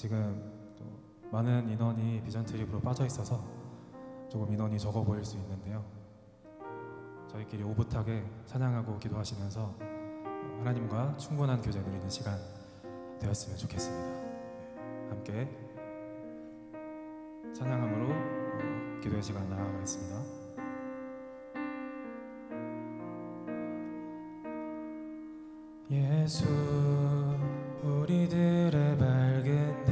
지금 또 많은 인원이 비전 트립으로 빠져 있어서 조금 인원이 적어 보일 수 있는데요. 저희끼리 오붓하게 찬양하고 기도하시면서 하나님과 충분한 교제 누리는 시간 되었으면 좋겠습니다. 네, 함께 찬양함으로 기도의 시간 나아가겠습니다. 예수 우리들의 밝은 빛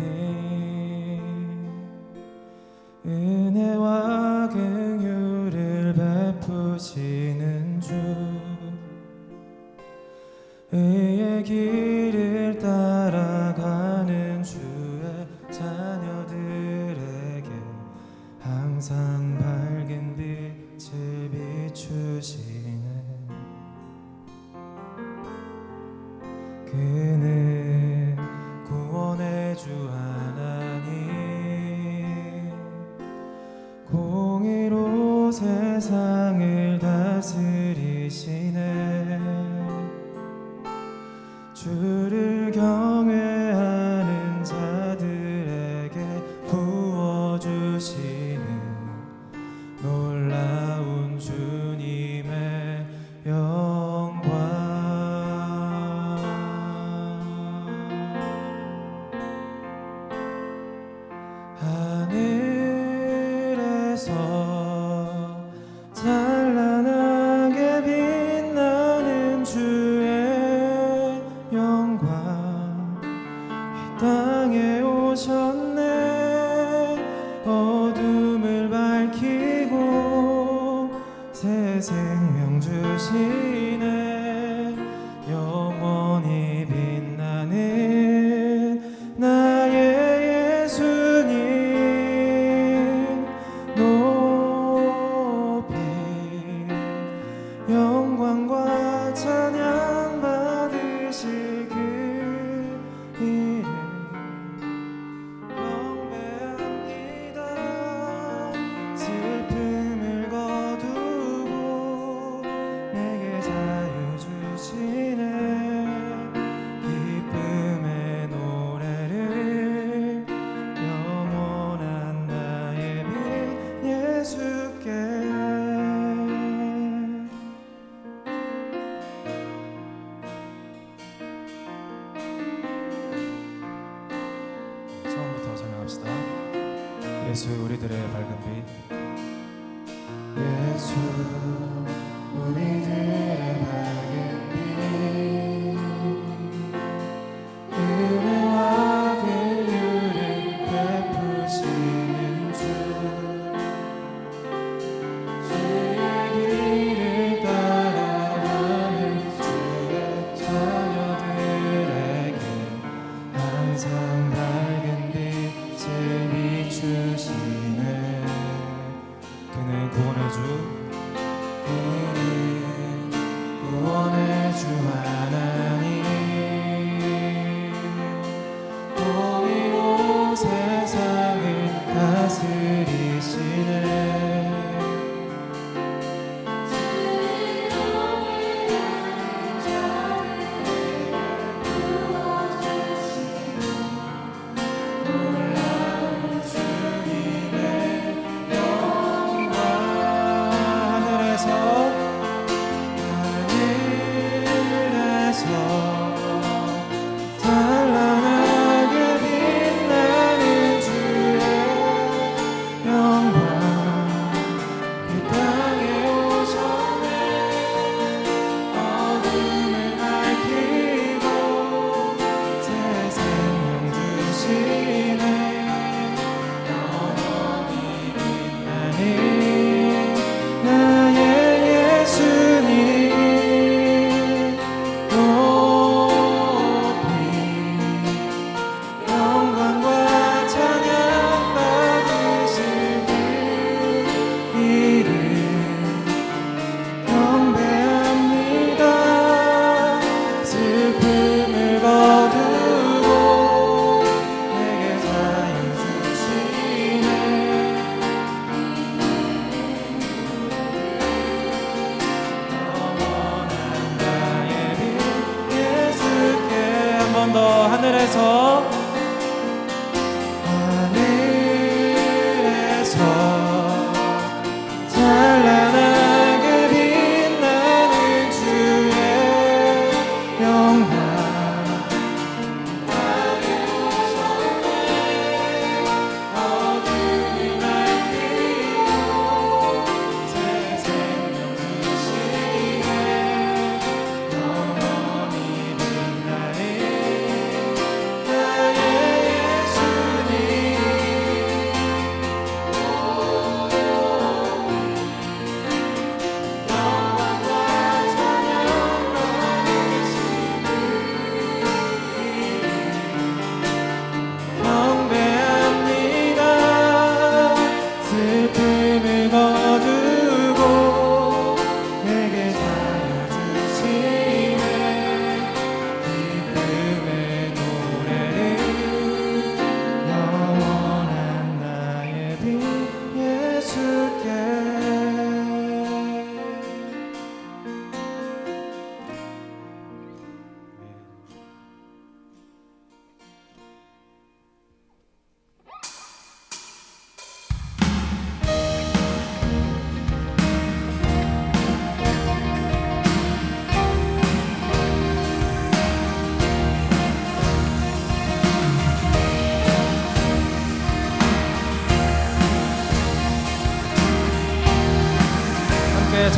은혜와 긍휼을 베푸시는 주 의의 길을 따라가는 주의 자녀들에게 항상 밝은 빛을 비추시네. 그는 구원의 주 하나님 공의로 세상을 다스리시네. 주를 경외하는 자들에게 부어주시는 놀라운 주님의 영광. 하늘에서 찬란하게 빛나는 주의 영광 이 땅에 오셨네. 어둠을 밝히고 새 생명 주시네. 영원히 빛나는 나의 예수님 높이 영광과 찬양 받으실 그 이름 경배합니다. 슬픔을 거두고 내게 자유 주시네. 기쁨의 노래를 영원한 나의 빛 예수께. 처음부터 찬양합시다. 예수 우리들의 밝은 빛. 예수 우리들의 밝은 빛 은혜와 긍휼을 베푸시는 주 주의 길을 따라가는 주의 자녀들에게 항상 밝은 빛을 비추시네. 그는 구원의 주 하나님 공의로 세상을 다스리시네. 놀라운 주님의 영광. 하늘에서 찬란하게 빛나는 주의 영광 이 땅에 오셨네. 어둠을 밝히고 새 생명 주시네. 영원히 빛나는 나의 예수님 높이 영광과 찬양 받으실 그 이름 경배합니다. 슬픔을 거두고 내게 자유 주시네. 영원한 나의 빛 예수께. 한 번 더 하늘에서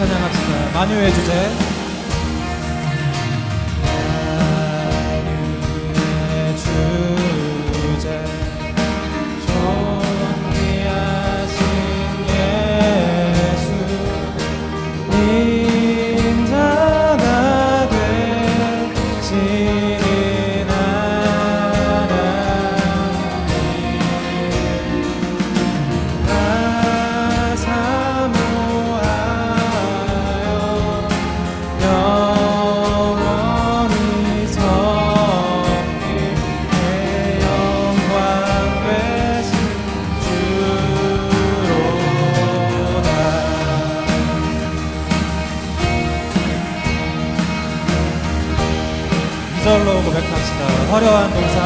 찬양합시다. 만유의 주제. 만유의 주제 존귀하신 예수 인자가 되시는 하나님 나 사모하여 영원히 섬길 내 영광 되신 주로다. 이절로 고백합시다. 화려한 동산.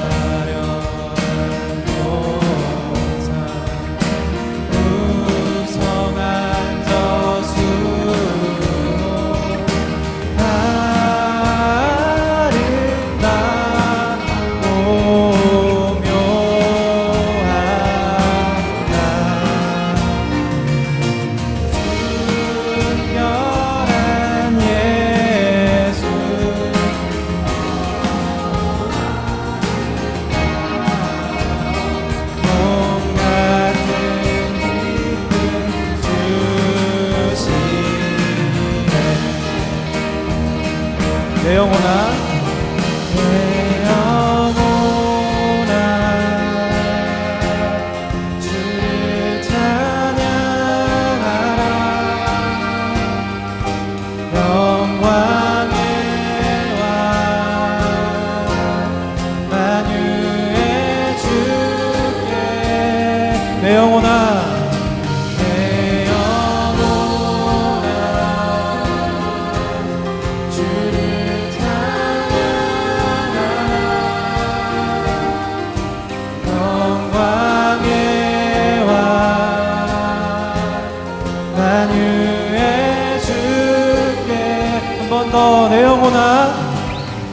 화려한 동산 우성한 저수 아름답고 묘하다. 순결한 예수 몸 같은 기쁨 주시네. 내 영혼아 내 영혼아 주를 찬양하라. 영광의 왕 만유의 주께 내 영혼아 내 영혼아 주를 찬양하라. 영광의 왕 만유의 주께 한 번 더 내 영혼아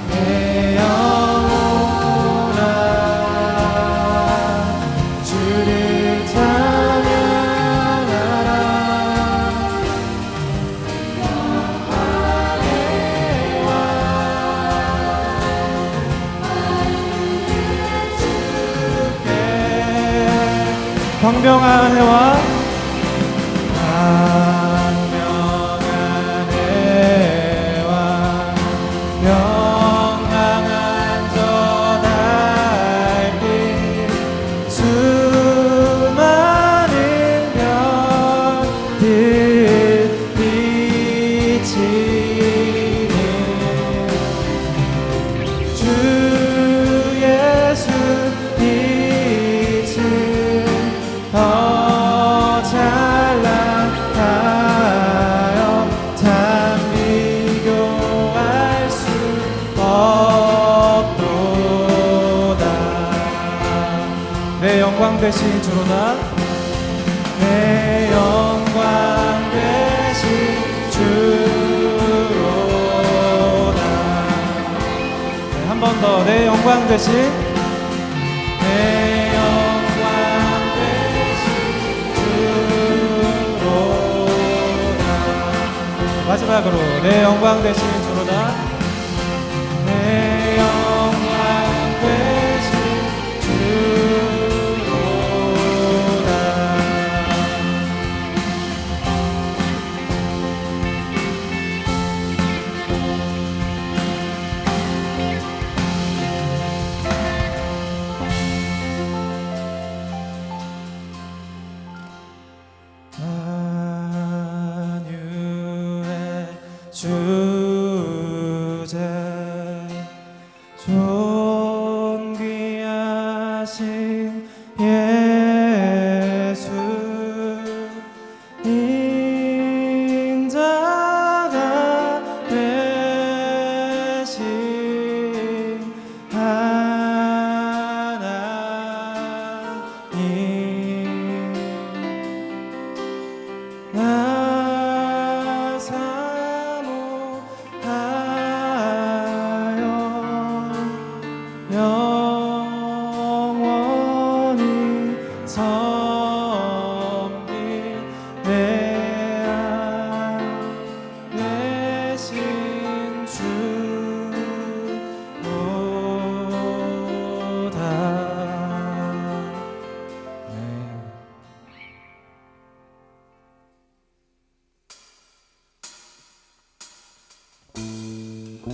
내 영혼아 주를 찬양하라. 영광의 왕 만유의 주께 광명한 해와 광명한 해와 명랑한 저 달빛 수많은 별들 비치는 주 예수 빛은 더 찬란하여 참 비교할 수 없도다. 내 영광 되신 주로다. 내 영광 되신 주로다. 한 번 더 내 영광 되신 내 영광 되신 주로다. 마지막으로 내 영광 되신 주로다. 내 영광 되신 주로다. 만유의 주 내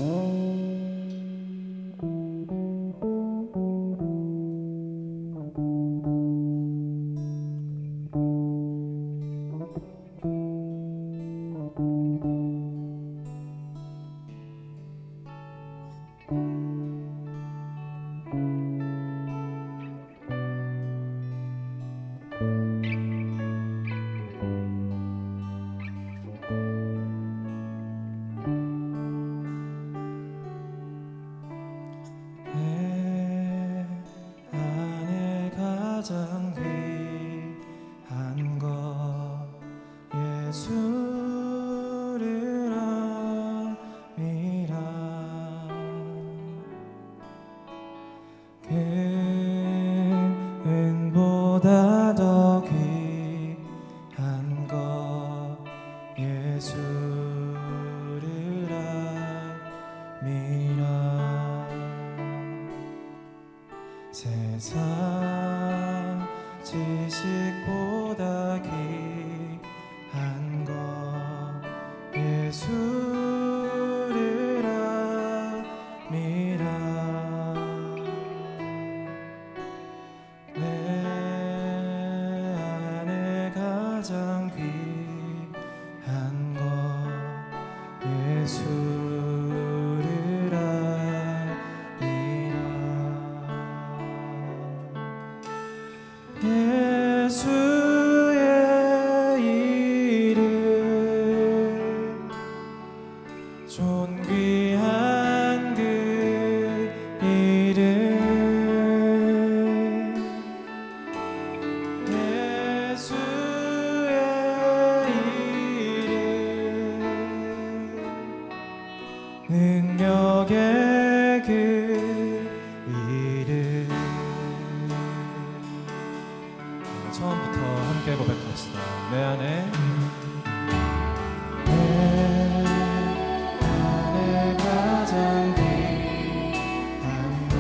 안에 가장 귀한 것 예수를 함이라. 금은보다 더 귀한 것 예수를 함이라. 세상 지식보다 귀한 것 예수를 함이라. 내 안에 가장 귀한 것 예수를 함이라. 예수의 이름 존귀한 그 이름 예수의 이름 능력의 그 이름. 처음부터 함께 고백합시다. 내 안에 가장 귀한 것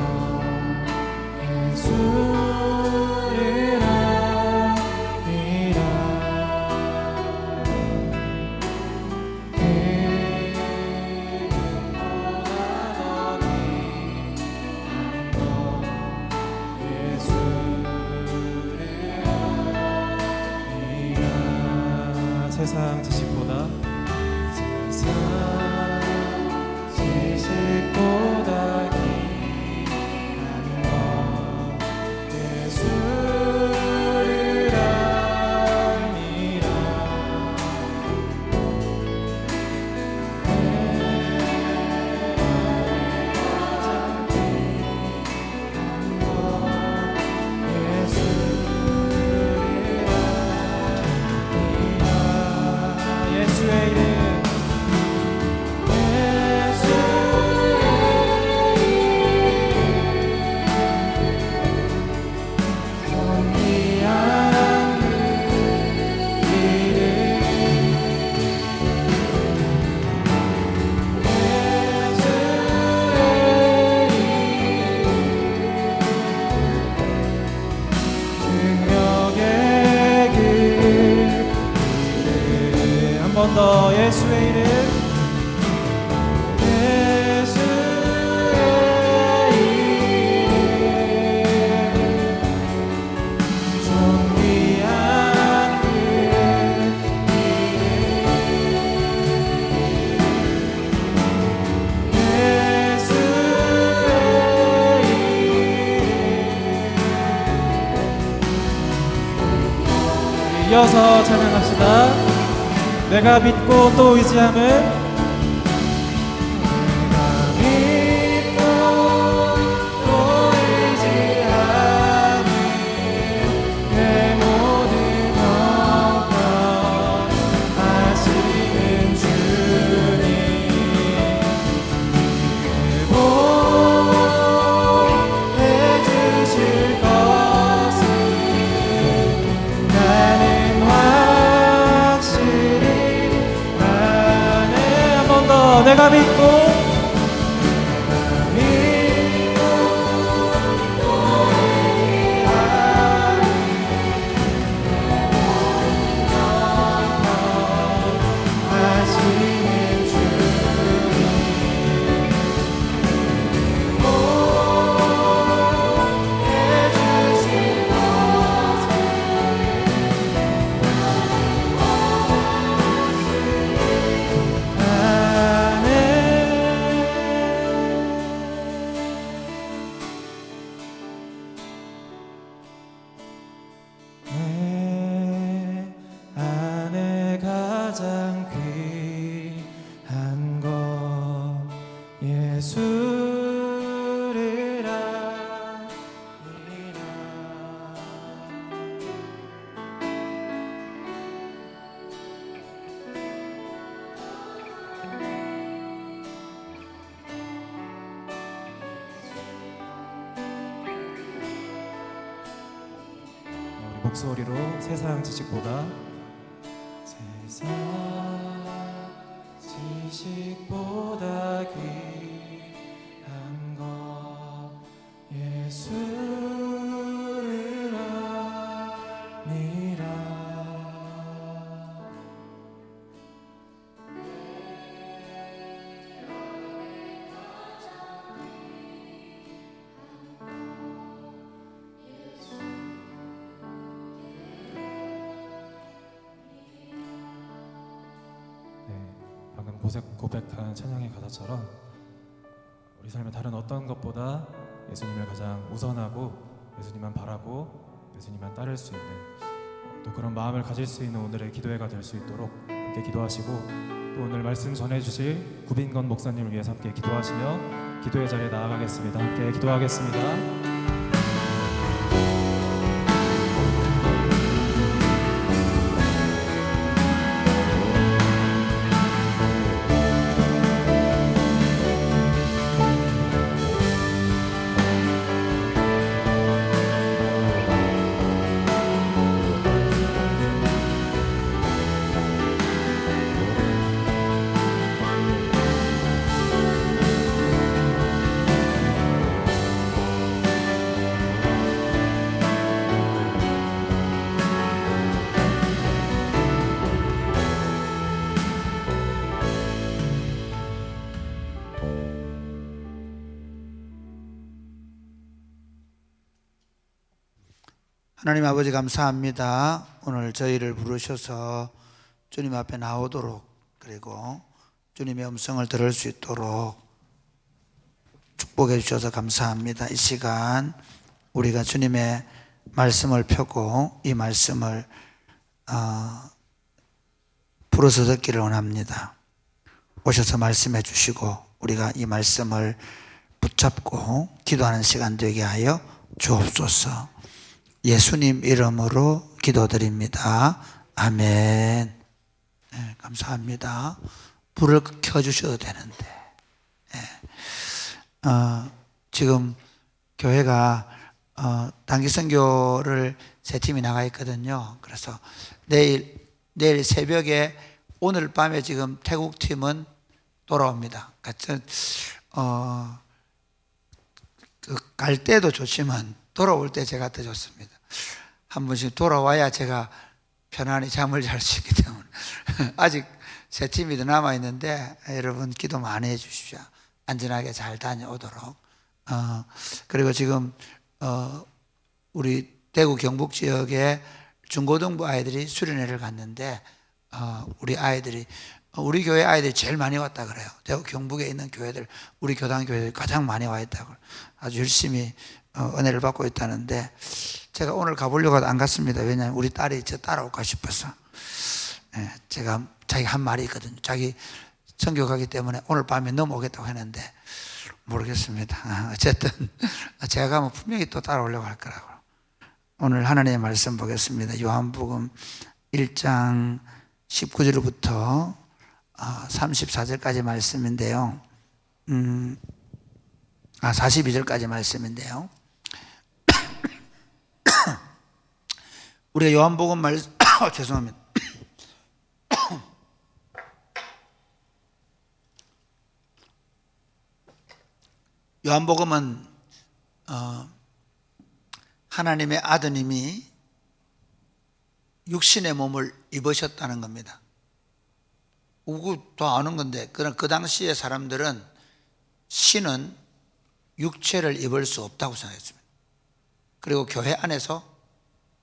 예수를 함이라. 그보다 더 귀한 것 예수를 세상 지식보다 귀한 것 예수를 함이라. 가장 귀한 것 예수를 예수의 이름 존귀한 그 이름 능력의 그 이름. 한 번 더 예수의 이름 존귀한 그 이름 예수의 이름. 이어서 찬양합시다. 내가 믿고 또 의지함을 나는 예수를 아니라. 우리 목소리로 세상 지식보다 세상 지식보다 귀한 것 예수를 아니라. 네, 방금 고백한 찬양의 가사처럼 우리 삶의 다른 어떤 것보다 예수님을 가장 우선하고 예수님만 바라고 예수님만 따를 수 있는 또 그런 마음을 가질 수 있는 오늘의 기도회가 될 수 있도록 함께 기도하시고 또 오늘 말씀 전해주실 구빈건 목사님을 위해서 함께 기도하시며 기도의 자리에 나아가겠습니다. 함께 기도하겠습니다. 하나님 아버지 감사합니다. 오늘 저희를 부르셔서 주님 앞에 나오도록 그리고 주님의 음성을 들을 수 있도록 축복해 주셔서 감사합니다. 이 시간 우리가 주님의 말씀을 펴고 이 말씀을 불어서 듣기를 원합니다. 오셔서 말씀해 주시고 우리가 이 말씀을 붙잡고 기도하는 시간 되게 하여 주옵소서. 예수님 이름으로 기도드립니다. 아멘. 네, 감사합니다. 불을 켜주셔도 되는데. 네. 지금 교회가 단기 선교를 세 팀이 나가 있거든요. 그래서 내일 새벽에 오늘 밤에 지금 태국 팀은 돌아옵니다. 갈 때도 좋지만 돌아올 때 제가 더 좋습니다. 한 번씩 돌아와야 제가 편안히 잠을 잘 수 있기 때문에 아직 세 팀이 더 남아 있는데 여러분 기도 많이 해 주십시오. 안전하게 잘 다녀오도록. 그리고 지금 우리 대구 경북 지역에 중고등부 아이들이 수련회를 갔는데 우리 교회 아이들이 제일 많이 왔다 그래요. 대구 경북에 있는 교회들, 우리 교단 교회들이 가장 많이 와 있다고 아주 열심히 은혜를 받고 있다는데 제가 오늘 가보려고 안 갔습니다. 왜냐하면 우리 딸이 저 따라올까 싶어서. 제가 자기가 한 말이 있거든요. 자기 선교 가기 때문에 오늘 밤에 넘어오겠다고 했는데 모르겠습니다. 어쨌든 제가 가면 분명히 또 따라오려고 할 거라고. 오늘 하나님의 말씀 보겠습니다. 요한복음 1장 19절부터 34절까지 말씀인데요. 42절까지 말씀인데요. 우리가 요한복음 말씀 죄송합니다. 요한복음은 하나님의 아드님이 육신의 몸을 입으셨다는 겁니다. 다 아는 건데 그 당시의 사람들은 신은 육체를 입을 수 없다고 생각했습니다. 그리고 교회 안에서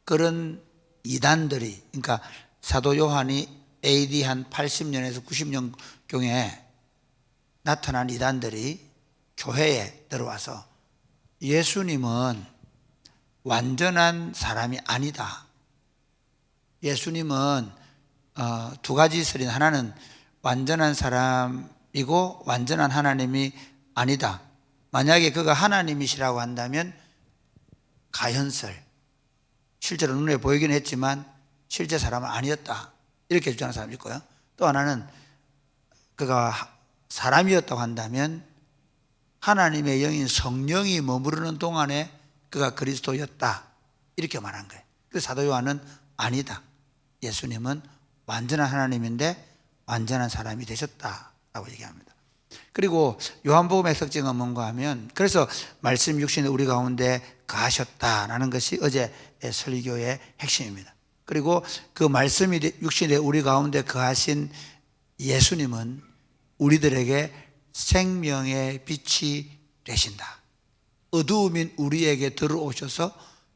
그런 이단들이, 그러니까 사도 요한이 AD 한 80년에서 90년경에 나타난 이단들이 교회에 들어와서 예수님은 완전한 사람이 아니다. 예수님은 두 가지 설인, 하나는 완전한 사람이고 완전한 하나님이 아니다. 만약에 그가 하나님이시라고 한다면 가현설, 실제로 눈에 보이긴 했지만 실제 사람은 아니었다, 이렇게 주장하는 사람이 있고요. 또 하나는 그가 사람이었다고 한다면 하나님의 영인 성령이 머무르는 동안에 그가 그리스도였다, 이렇게 말한 거예요. 그래서 사도 요한은 아니다, 예수님은 완전한 하나님인데 완전한 사람이 되셨다라고 얘기합니다. 그리고 요한복음의 특징은 뭔가 하면, 그래서 말씀 육신에 우리 가운데 거하셨다라는 것이 어제 설교의 핵심입니다. 그리고 그 말씀이 육신에 우리 가운데 거하신 예수님은 우리들에게 생명의 빛이 되신다. 어두움인 우리에게 들어오셔서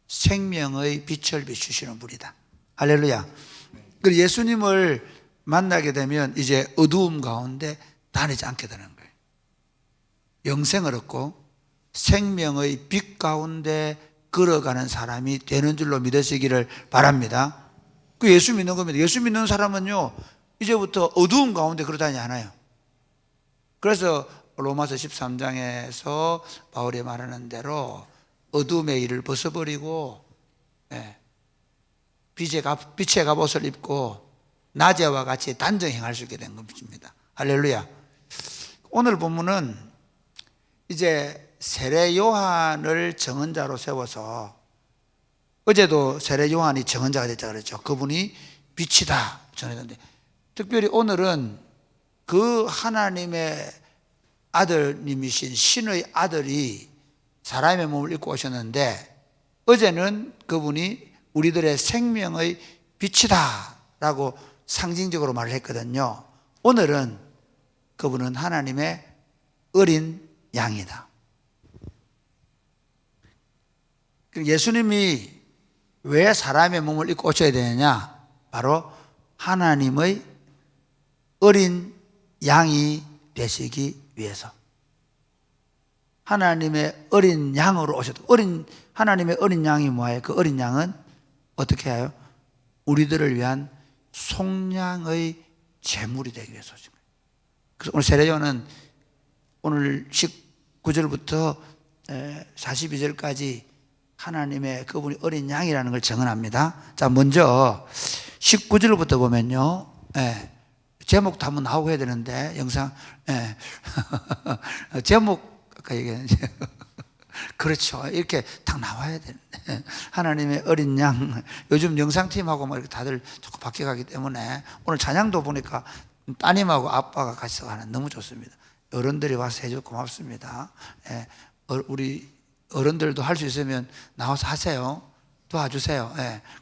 생명의 빛을 비추시는 분이다. 할렐루야. 그리고 예수님을 만나게 되면 이제 어두움 가운데 다니지 않게 되는 거예요. 영생을 얻고 생명의 빛 가운데 걸어가는 사람이 되는 줄로 믿으시기를 바랍니다. 그 예수 믿는 겁니다. 예수 믿는 사람은요, 이제부터 어두움 가운데 걸어다니지 않아요. 그래서 로마서 13장에서 바울이 말하는 대로 어둠의 일을 벗어버리고 빛의 갑옷을 입고 낮에와 같이 단정 행할 수 있게 된 것입니다. 할렐루야. 오늘 본문은 이제 세례 요한을 정언자로 세워서, 어제도 세례 요한이 정언자가 됐다 그랬죠. 그분이 빛이다 전했는데, 특별히 오늘은 그 하나님의 아들님이신 신의 아들이 사람의 몸을 입고 오셨는데, 어제는 그분이 우리들의 생명의 빛이다 라고 상징적으로 말을 했거든요. 오늘은 그분은 하나님의 어린 양이다. 예수님이 왜 사람의 몸을 입고 오셔야 되느냐? 바로 하나님의 어린 양이 되시기 위해서. 하나님의 어린 양으로 오셨다. 하나님의 어린 양이 뭐예요? 그 어린 양은 어떻게 해요? 우리들을 위한 속량의 제물이 되기 위해서 오신 거예요. 그래서 오늘 세례요한은 오늘 19절부터 42절까지 하나님의 그분이 어린 양이라는 걸 정언합니다. 자, 먼저 19절부터 보면요, 제목도 한번 나오고 해야 되는데, 영상, 제목, 아까 얘기했는데, 그렇죠. 이렇게 딱 나와야 되는데. 하나님의 어린 양. 요즘 영상팀하고 뭐 이렇게 다들 자꾸 바뀌어가기 때문에 오늘 찬양도 보니까 따님하고 아빠가 같이 가는, 너무 좋습니다. 어른들이 와서 해줘서 고맙습니다. 우리 어른들도 할 수 있으면 나와서 하세요. 도와주세요.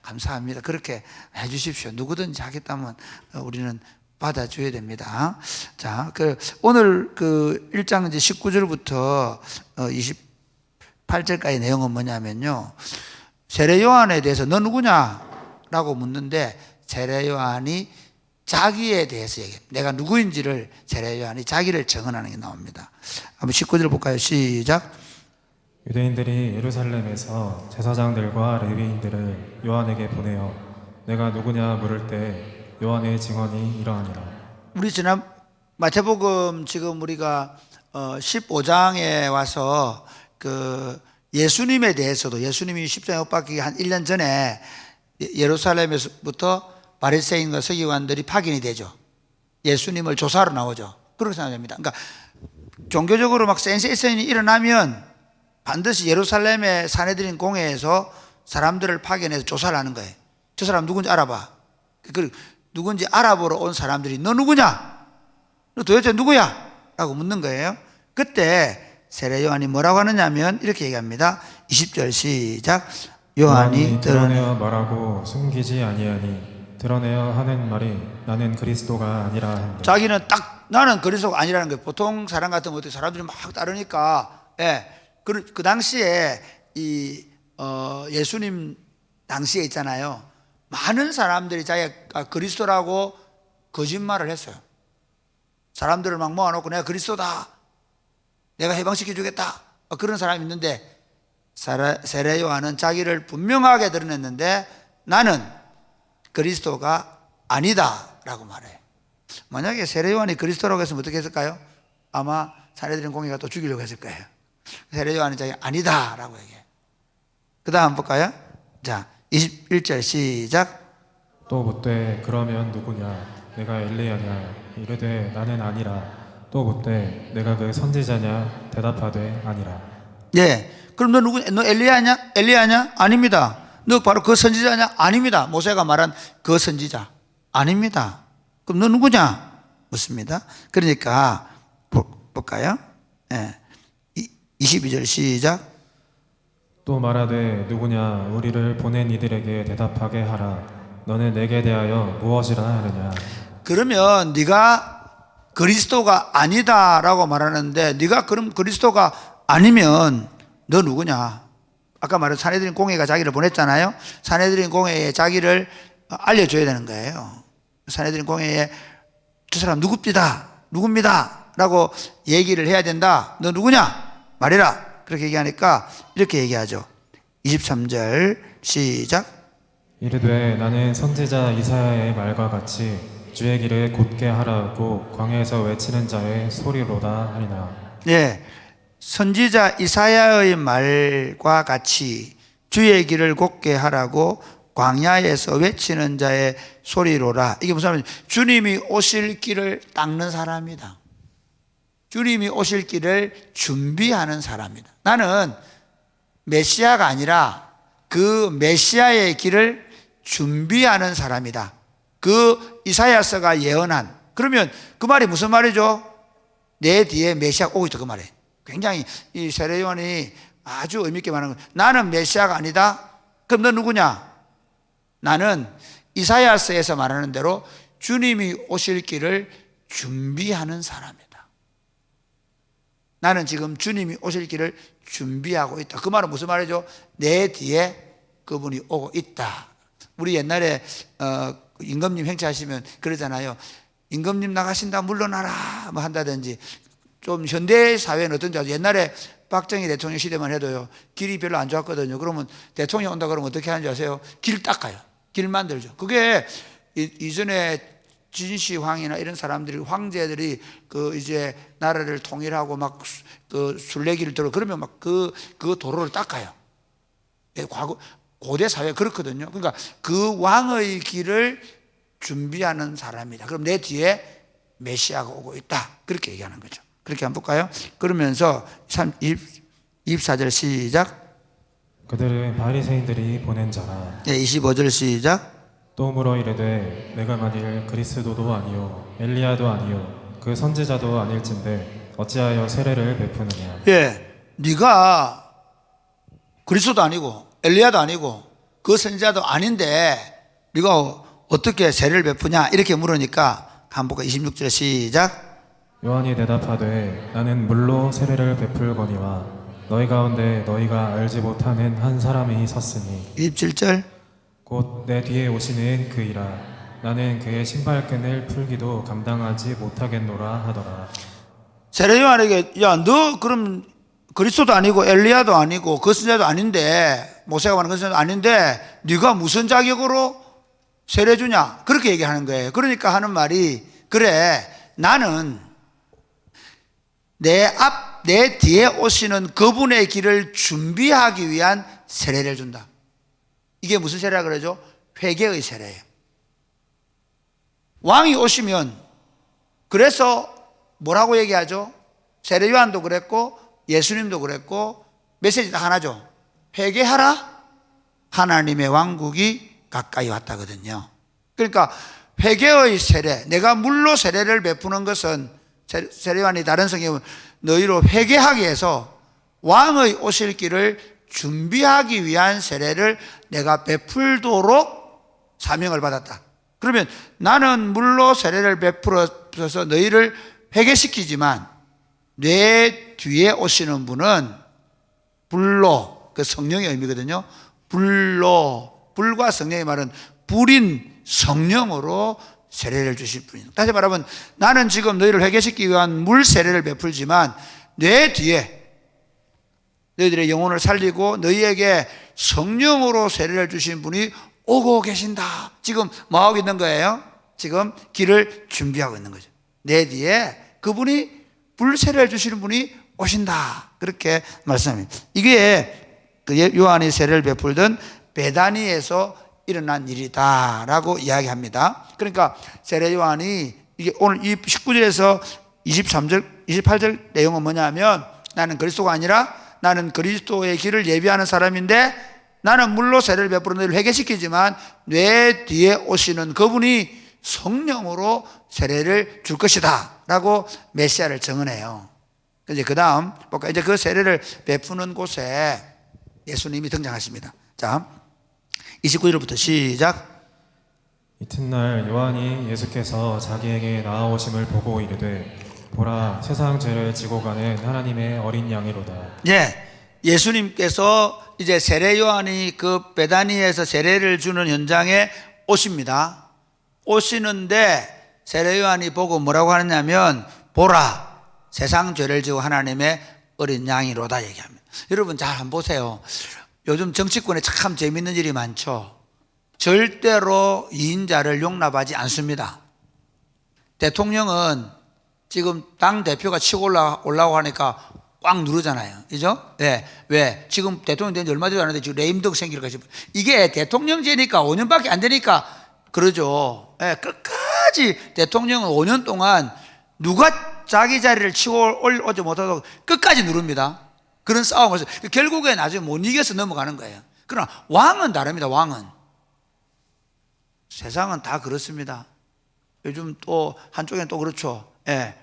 감사합니다. 그렇게 해주십시오. 누구든지 하겠다면 우리는 받아줘야 됩니다. 자, 오늘 1장 이제 19절부터 28절까지 내용은 뭐냐면요, 세례 요한에 대해서 너 누구냐라고 묻는데, 세례 요한이 자기에 대해서 얘기해요. 내가 누구인지를 세례 요한이 자기를 정언하는 게 나옵니다. 한번 19절 볼까요? 시작. 유대인들이 예루살렘에서 제사장들과 레위인들을 요한에게 보내어 내가 누구냐 물을 때 요한의 증언이 이러하니라. 우리 지난 마태복음 지금 우리가 15장에 와서 그 예수님에 대해서도, 예수님이 십자가에 못 박히기 한 1년 전에 예루살렘에서부터 바리새인과 서기관들이 파견이 되죠. 예수님을 조사하러 나오죠. 그렇게 생각합니다. 그러니까 종교적으로 막 센세이션이 일어나면 반드시 예루살렘의 사내들인 공회에서 사람들을 파견해서 조사를 하는 거예요. 저 사람 누군지 알아봐. 그 누군지 알아보러 온 사람들이 너 누구냐? 너 도대체 누구야? 라고 묻는 거예요. 그때 세례 요한이 뭐라고 하느냐면 이렇게 얘기합니다. 20절 시작. 요한이 드러내어 말하고 숨기지 아니하니 드러내어 하는 말이 나는 그리스도가 아니라 한다. 자기는 딱 나는 그리스도가 아니라는 거예요. 보통 사람 같으면 어떻게 사람들이 막 따르니까, 그 당시에 예수님 당시에 있잖아요. 많은 사람들이 자기가 그리스도라고 거짓말을 했어요. 사람들을 막 모아놓고 내가 그리스도다, 내가 해방시켜 주겠다, 그런 사람이 있는데, 세례 요한은 자기를 분명하게 드러냈는데 나는 그리스도가 아니다 라고 말해요. 만약에 세례 요한이 그리스도라고 했으면 어떻게 했을까요? 아마 사내들인 공회가 또 죽이려고 했을 거예요. 세례요한은 자기가 아니다라고 얘기해요. 그 다음 한번 볼까요? 자, 21절 시작. 또 묻되 그러면 누구냐 내가 엘리야냐 이르되 나는 아니라. 또 묻되 내가 그 선지자냐 대답하되 아니라. 예. 그럼 너 누구냐? 너 엘리야냐? 엘리야냐? 아닙니다. 너 바로 그 선지자냐? 아닙니다. 모세가 말한 그 선지자 아닙니다. 그럼 너 누구냐? 묻습니다. 그러니까 볼까요? 예. 22절 시작. 또 말하되 누구냐 우리를 보낸 이들에게 대답하게 하라. 너는 내게 대하여 무엇이라 하느냐. 그러면 네가 그리스도가 아니다라고 말하는데 네가 그럼 그리스도가 아니면 너 누구냐? 아까 말한 사내들인 공회가 자기를 보냈잖아요. 사내들인 공회에 자기를 알려줘야 되는 거예요. 사내들인 공회에 저 사람 누굽니다 라고 얘기를 해야 된다. 너 누구냐? 말해라. 그렇게 얘기하니까 이렇게 얘기하죠. 23절 시작. 이르되 나는 선지자 이사야의 말과 같이 주의 길을 곧게 하라고 광야에서 외치는 자의 소리로다 하리나. 예, 선지자 이사야의 말과 같이 주의 길을 곧게 하라고 광야에서 외치는 자의 소리로라. 이게 무슨 말이냐? 주님이 오실 길을 닦는 사람이다. 주님이 오실 길을 준비하는 사람이다. 나는 메시아가 아니라 그 메시아의 길을 준비하는 사람이다. 그 이사야서가 예언한. 그러면 그 말이 무슨 말이죠? 내 뒤에 메시아가 오고 있다 그 말이에요. 굉장히 이 세례요한이 아주 의미 있게 말하는 거예요. 나는 메시아가 아니다. 그럼 너 누구냐? 나는 이사야서에서 말하는 대로 주님이 오실 길을 준비하는 사람이다. 나는 지금 주님이 오실 길을 준비하고 있다. 그 말은 무슨 말이죠? 내 뒤에 그분이 오고 있다. 우리 옛날에 임금님 행차하시면 그러잖아요. 임금님 나가신다 물러나라 뭐 한다든지. 좀 현대 사회는 어떤지 아세요? 옛날에 박정희 대통령 시대만 해도요 길이 별로 안 좋았거든요. 그러면 대통령 온다 그러면 어떻게 하는지 아세요? 길 닦아요. 길 만들죠. 그게 이전에 진시황이나 이런 사람들이 황제들이 그 이제 나라를 통일하고 막 그 순례길을 들어 그러면 막 그 도로를 닦아요. 과거 고대 사회 그렇거든요. 그러니까 그 왕의 길을 준비하는 사람이다. 그럼 내 뒤에 메시아가 오고 있다. 그렇게 얘기하는 거죠. 그렇게 한번 볼까요? 그러면서 24절 시작. 그들은 바리새인들이 보낸 자라. 25절 시작. 또 물어 이르되 내가 만일 그리스도도 아니요 엘리야도 아니요 그 선지자도 아닐진데 어찌하여 세례를 베푸느냐. 예, 네가 그리스도도 아니고 엘리야도 아니고 그 선지자도 아닌데 네가 어떻게 세례를 베푸냐 이렇게 물으니까 한번 볼까? 26절 시작. 요한이 대답하되 나는 물로 세례를 베풀거니와 너희 가운데 너희가 알지 못하는 한 사람이 섰으니 27절. 곧 내 뒤에 오시는 그이라. 나는 그의 신발끈을 풀기도 감당하지 못하겠노라 하더라. 세례요한에게 야 너 그럼 그리스도도 아니고 엘리야도 아니고 그 선지자도 아닌데 모세가 말하는 그 선지자도 아닌데 네가 무슨 자격으로 세례 주냐 그렇게 얘기하는 거예요. 그러니까 하는 말이 그래 나는 내 뒤에 오시는 그분의 길을 준비하기 위한 세례를 준다. 이게 무슨 세례라 그러죠? 회개의 세례예요. 왕이 오시면 그래서 뭐라고 얘기하죠? 세례 요한도 그랬고 예수님도 그랬고 메시지 다 하나죠. 회개하라. 하나님의 왕국이 가까이 왔다거든요. 그러니까 회개의 세례, 내가 물로 세례를 베푸는 것은 세례 요한이 다른 성경에 보면 너희로 회개하게 해서 왕의 오실 길을 준비하기 위한 세례를 내가 베풀도록 사명을 받았다. 그러면 나는 물로 세례를 베풀어서 너희를 회개시키지만 내 뒤에 오시는 분은 불로, 그 성령의 의미거든요. 불과 성령의 말은 불인 성령으로 세례를 주실 분이다. 다시 말하면 나는 지금 너희를 회개시키기 위한 물 세례를 베풀지만 내 뒤에 너희들의 영혼을 살리고 너희에게 성령으로 세례를 주신 분이 오고 계신다. 지금 뭐 하고 있는 거예요? 지금 길을 준비하고 있는 거죠. 내 뒤에 그분이 불세례를 주시는 분이 오신다. 그렇게 말씀합니다. 이게 그 요한이 세례를 베풀던 베다니에서 일어난 일이다라고 이야기합니다. 그러니까 세례 요한이 이게 오늘 이 19절에서 23절, 28절 내용은 뭐냐면 나는 그리스도가 아니라 나는 그리스도의 길을 예비하는 사람인데 나는 물로 세례를 베푸는 너희를 회개시키지만 내 뒤에 오시는 그분이 성령으로 세례를 줄 것이다 라고 메시아를 증언해요. 이제 그 다음 볼까? 이제 그 세례를 베푸는 곳에 예수님이 등장하십니다. 자, 29절부터 시작. 이튿날 요한이 예수께서 자기에게 나아오심을 보고 이르되 보라 세상 죄를 지고 가는 하나님의 어린 양이로다. 예, 예수님께서 이제 세례 요한이 그 베다니에서 세례를 주는 현장에 오십니다. 오시는데 세례 요한이 보고 뭐라고 하느냐면 보라 세상 죄를 지고 하나님의 어린 양이로다 얘기합니다. 여러분 잘 한번 보세요. 요즘 정치권에 참 재밌는 일이 많죠. 절대로 이인자를 용납하지 않습니다. 대통령은 지금 당 대표가 치고 올라오고 하니까 꽉 누르잖아요. 그죠? 네. 왜? 지금 대통령 된 지 얼마 되지 않았는데 지금 레임덕 생길까 싶어요. 이게 대통령제니까 5년밖에 안 되니까 그러죠. 네. 끝까지 대통령은 5년 동안 누가 자기 자리를 치고 오지 못하도록 끝까지 누릅니다. 그런 싸움을 해서 결국에 나중에 못 이겨서 넘어가는 거예요. 그러나 왕은 다릅니다. 왕은 세상은 다 그렇습니다. 요즘 또 한쪽에는 또 그렇죠. 예,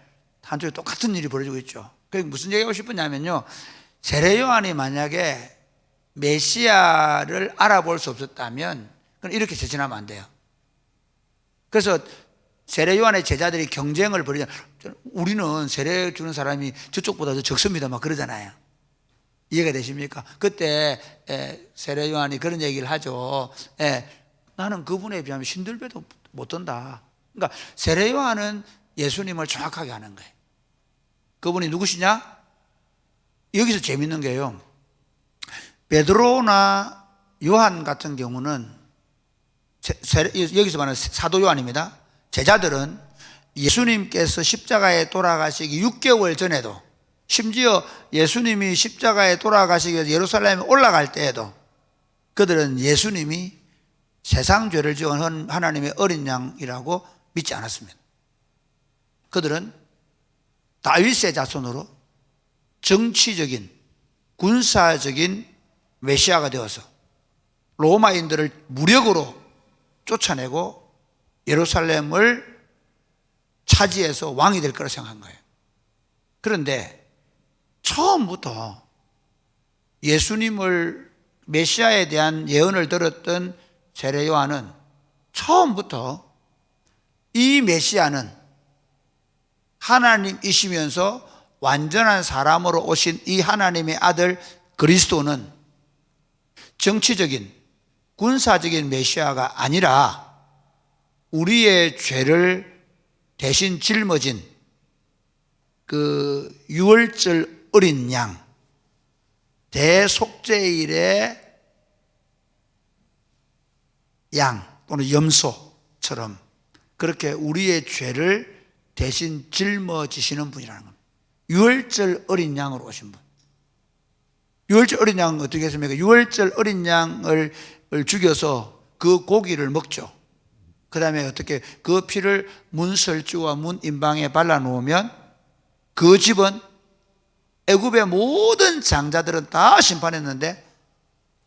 한쪽에 똑같은 일이 벌어지고 있죠. 그게 무슨 얘기하고 싶었냐면요, 세례 요한이 만약에 메시아를 알아볼 수 없었다면 그럼 이렇게 재진하면 안 돼요. 그래서 세례 요한의 제자들이 경쟁을 벌이잖아요. 우리는 세례 주는 사람이 저쪽보다 더 적습니다 막 그러잖아요. 이해가 되십니까? 그때 세례 요한이 그런 얘기를 하죠. 나는 그분에 비하면 신들배도 못 든다. 그러니까 세례 요한은 예수님을 정확하게 아는 거예요. 그분이 누구시냐? 여기서 재밌는 게요, 베드로나 요한 같은 경우는 여기서 말하는 사도 요한입니다. 제자들은 예수님께서 십자가에 돌아가시기 6개월 전에도, 심지어 예수님이 십자가에 돌아가시기 위해서 예루살렘에 올라갈 때에도 그들은 예수님이 세상 죄를 지은 하나님의 어린 양이라고 믿지 않았습니다. 그들은 다윗의 자손으로 정치적인 군사적인 메시아가 되어서 로마인들을 무력으로 쫓아내고 예루살렘을 차지해서 왕이 될 거라 생각한 거예요. 그런데 처음부터 예수님을 메시아에 대한 예언을 들었던 세례 요한은 처음부터 이 메시아는 하나님이시면서 완전한 사람으로 오신 이 하나님의 아들 그리스도는 정치적인 군사적인 메시아가 아니라 우리의 죄를 대신 짊어진 그 유월절 어린 양, 대속죄일의 양 또는 염소처럼 그렇게 우리의 죄를 대신 짊어지시는 분이라는 겁니다. 유월절 어린 양으로 오신 분. 유월절 어린 양은 어떻게 했습니까? 유월절 어린 양을 죽여서 그 고기를 먹죠. 그 다음에 어떻게 그 피를 문설주와 문인방에 발라놓으면 그 집은 애굽의 모든 장자들은 다 심판했는데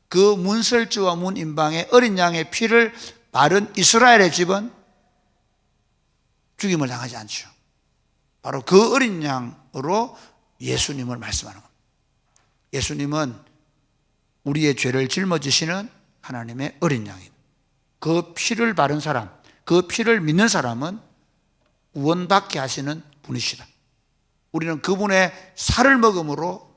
그 문설주와 문인방에 어린 양의 피를 바른 이스라엘의 집은 죽임을 당하지 않죠. 바로 그 어린 양으로 예수님을 말씀하는 겁니다. 예수님은 우리의 죄를 짊어지시는 하나님의 어린 양입니다. 그 피를 바른 사람, 그 피를 믿는 사람은 구원받게 하시는 분이시다. 우리는 그분의 살을 먹음으로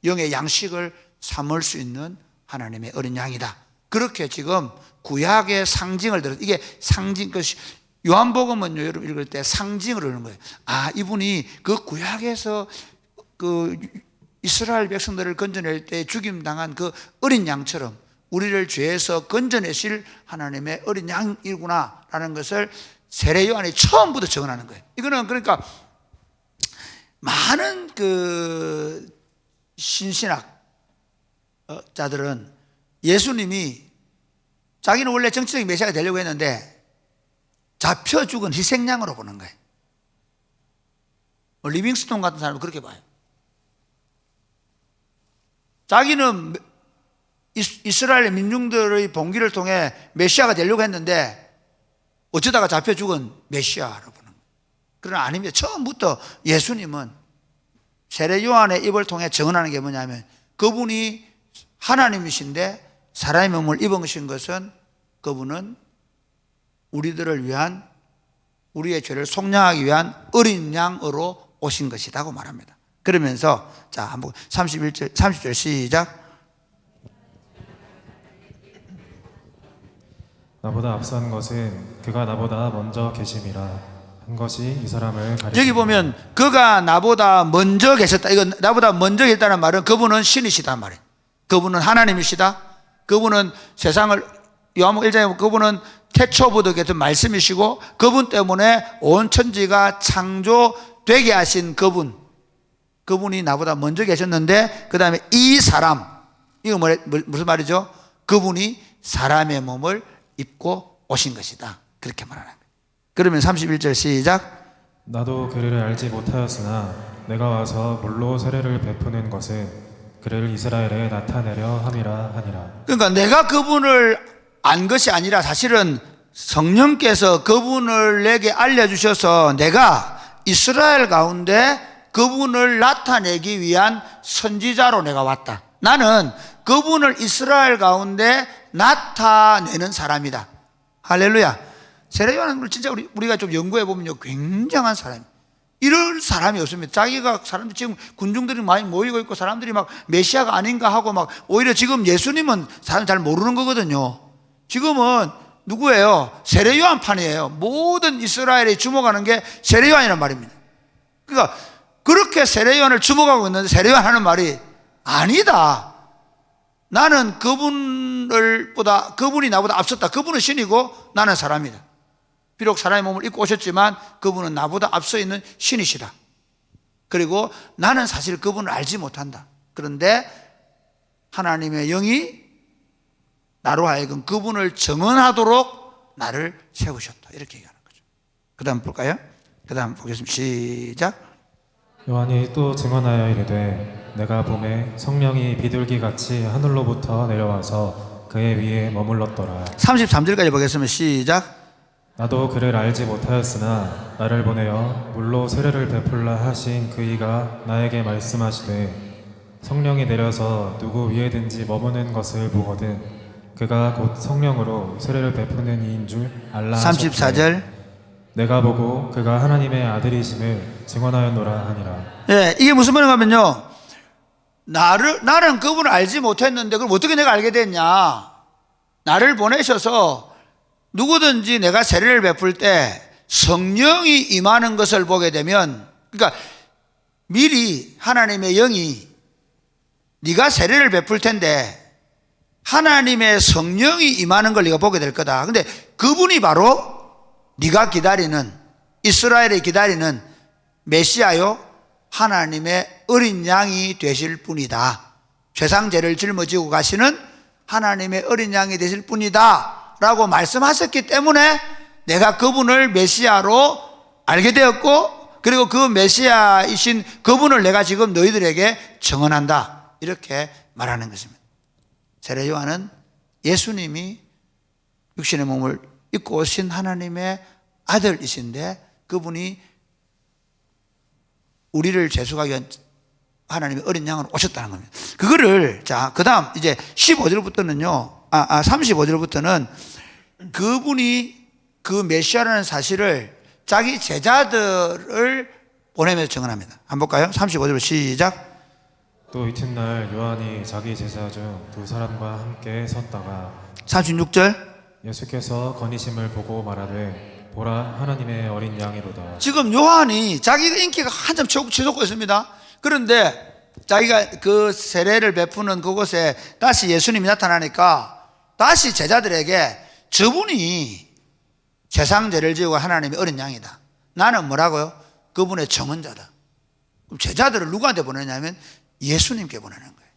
영의 양식을 삼을 수 있는 하나님의 어린 양이다. 그렇게 지금 구약의 상징을 들어서 이게 상징, 요한복음은요, 여러분 읽을 때 상징을 하는 거예요. 아, 이분이 그 구약에서 그 이스라엘 백성들을 건져낼 때 죽임당한 그 어린 양처럼 우리를 죄에서 건져내실 하나님의 어린 양이구나 라는 것을 세례 요한이 처음부터 증언하는 거예요. 이거는 그러니까 많은 그 신신학자들은 예수님이 자기는 원래 정치적인 메시아가 되려고 했는데 잡혀 죽은 희생양으로 보는 거예요. 리빙스톤 같은 사람은 그렇게 봐요. 자기는 이스라엘 민중들의 봉기를 통해 메시아가 되려고 했는데 어쩌다가 잡혀 죽은 메시아로 보는 거예요. 그러나 아닙니다. 처음부터 예수님은 세례 요한의 입을 통해 증언하는 게 뭐냐면 그분이 하나님이신데 사람의 몸을 입으신 것은 그분은 우리들을 위한, 우리의 죄를 속량하기 위한 어린 양으로 오신 것이라고 말합니다. 그러면서 자, 한번 30절 시작. 나보다 앞선 것은 그가 나보다 먼저 계심이라 한 것이 이 사람을 가리킵니다. 여기 보면 그가 나보다 먼저 계셨다. 이거 나보다 먼저 계셨다는 말은 그분은 신이시단 말이에요. 그분은 하나님이시다. 그분은 세상을, 요한복음 1장에 그분은 태초부터 계신 말씀이시고 그분 때문에 온 천지가 창조되게 하신 그분이 나보다 먼저 계셨는데 그 다음에 이 사람, 이거 무슨 말이죠? 그분이 사람의 몸을 입고 오신 것이다. 그렇게 말하는 거예요. 그러면 31절 시작. 나도 그를 알지 못하였으나 내가 와서 물로 세례를 베푸는 것은 그를 이스라엘에 나타내려 함이라 하니라. 그러니까 내가 그분을 안 것이 아니라 사실은 성령께서 그분을 내게 알려주셔서 내가 이스라엘 가운데 그분을 나타내기 위한 선지자로 내가 왔다. 나는 그분을 이스라엘 가운데 나타내는 사람이다. 할렐루야. 세례 요한은 진짜 우리가 좀 연구해 보면요, 굉장한 사람이에요. 이럴 사람이 없습니다. 자기가 사람들 지금 군중들이 많이 모이고 있고 사람들이 막 메시아가 아닌가 하고 막 오히려 지금 예수님은 사람 잘 모르는 거거든요. 지금은 누구예요? 세례 요한 판이에요. 모든 이스라엘이 주목하는 게 세례 요한이란 말입니다. 그러니까 그렇게 세례 요한을 주목하고 있는데 세례 요한 하는 말이 아니다. 나는 그분이 나보다 앞섰다. 그분은 신이고 나는 사람이다. 비록 사람의 몸을 입고 오셨지만 그분은 나보다 앞서 있는 신이시다. 그리고 나는 사실 그분을 알지 못한다. 그런데 하나님의 영이 나로 하여금 그분을 증언하도록 나를 세우셨다. 이렇게 얘기하는 거죠. 그 다음 볼까요? 그 다음 보겠습니다. 시작. 요한이 또 증언하여 이르되 내가 봄에 성령이 비둘기같이 하늘로부터 내려와서 그의 위에 머물렀더라. 33절까지 보겠습니다. 시작. 나도 그를 알지 못하였으나 나를 보내어 물로 세례를 베풀라 하신 그이가 나에게 말씀하시되 성령이 내려서 누구 위에든지 머무는 것을 보거든 그가 곧 성령으로 세례를 베푸는 이인 줄 알라. 34절. 내가 보고 그가 하나님의 아들이심을 증언하였노라 하니라. 예, 이게 무슨 말인가 하면요, 나는 그분을 알지 못했는데 그럼 어떻게 내가 알게 됐냐? 나를 보내셔서 누구든지 내가 세례를 베풀 때 성령이 임하는 것을 보게 되면, 그러니까 미리 하나님의 영이 네가 세례를 베풀 텐데 하나님의 성령이 임하는 걸 네가 보게 될 거다. 근데 그분이 바로 네가 기다리는, 이스라엘이 기다리는 메시아요 하나님의 어린 양이 되실 분이다. 죄상죄를 짊어지고 가시는 하나님의 어린 양이 되실 분이다 라고 말씀하셨기 때문에 내가 그분을 메시아로 알게 되었고, 그리고 그 메시아이신 그분을 내가 지금 너희들에게 증언한다. 이렇게 말하는 것입니다. 세례 요한은 예수님이 육신의 몸을 입고 오신 하나님의 아들이신데 그분이 우리를 죄수하기 위한 하나님의 어린 양으로 오셨다는 겁니다. 그거를, 자, 그 다음 이제 35절부터는 그분이 그 메시아라는 사실을 자기 제자들을 보내면서 증언합니다. 한번 볼까요? 35절 시작. 또 이튿날 요한이 자기 제자 중 두 사람과 함께 섰다가 36절. 예수께서 거니심을 보고 말하되 보라 하나님의 어린 양이로다. 지금 요한이 자기가 인기가 한참 치솟고 있습니다. 그런데 자기가 그 세례를 베푸는 그곳에 다시 예수님이 나타나니까 다시 제자들에게 저분이 세상 죄를 지고 하나님의 어린 양이다. 나는 뭐라고요? 그분의 증언자다. 그럼 제자들을 누구한테 보내냐면 예수님께 보내는 거예요.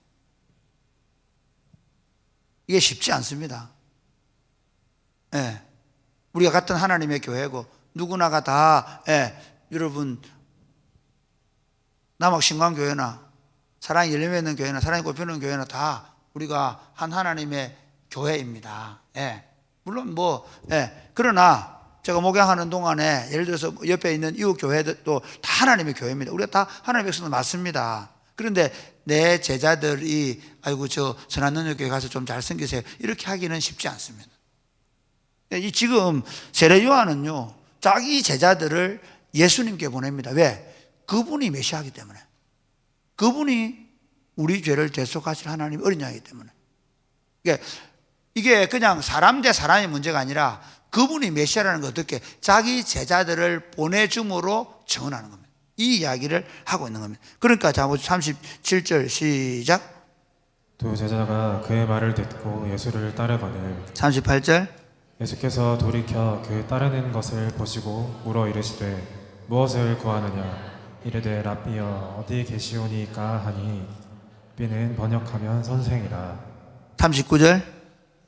이게 쉽지 않습니다. 예. 우리가 같은 하나님의 교회고 누구나가 다 여러분 남학신광교회나 사랑이 열려 있는 교회나 사랑이 꽃피우는 교회나 다 우리가 한 하나님의 교회입니다. 물론 그러나 제가 목양하는 동안에 예를 들어서 옆에 있는 이웃 교회도 다 하나님의 교회입니다. 우리가 다 하나님의 백성도 맞습니다. 그런데 내 제자들이 아이고 저 선한능력교회 가서 좀 잘생기세요 이렇게 하기는 쉽지 않습니다. 이 지금 세례 요한은요 자기 제자들을 예수님께 보냅니다. 왜? 그분이 메시아이기 때문에. 그분이 우리 죄를 대속하실 하나님 어린 양이기 때문에. 이게 그냥 사람 대 사람의 문제가 아니라 그분이 메시아라는 걸 어떻게 자기 제자들을 보내줌으로 증언하는 겁니다. 이 이야기를 하고 있는 겁니다. 그러니까 자 37절 시작. 두 제자가 그의 말을 듣고 예수를 따르거늘 38절. 예수께서 돌이켜 그 따르는 것을 보시고 물어 이르시되 무엇을 구하느냐 이르되 랍비여 어디 계시오니까 하니 rab비는 번역하면 선생이라. 39절.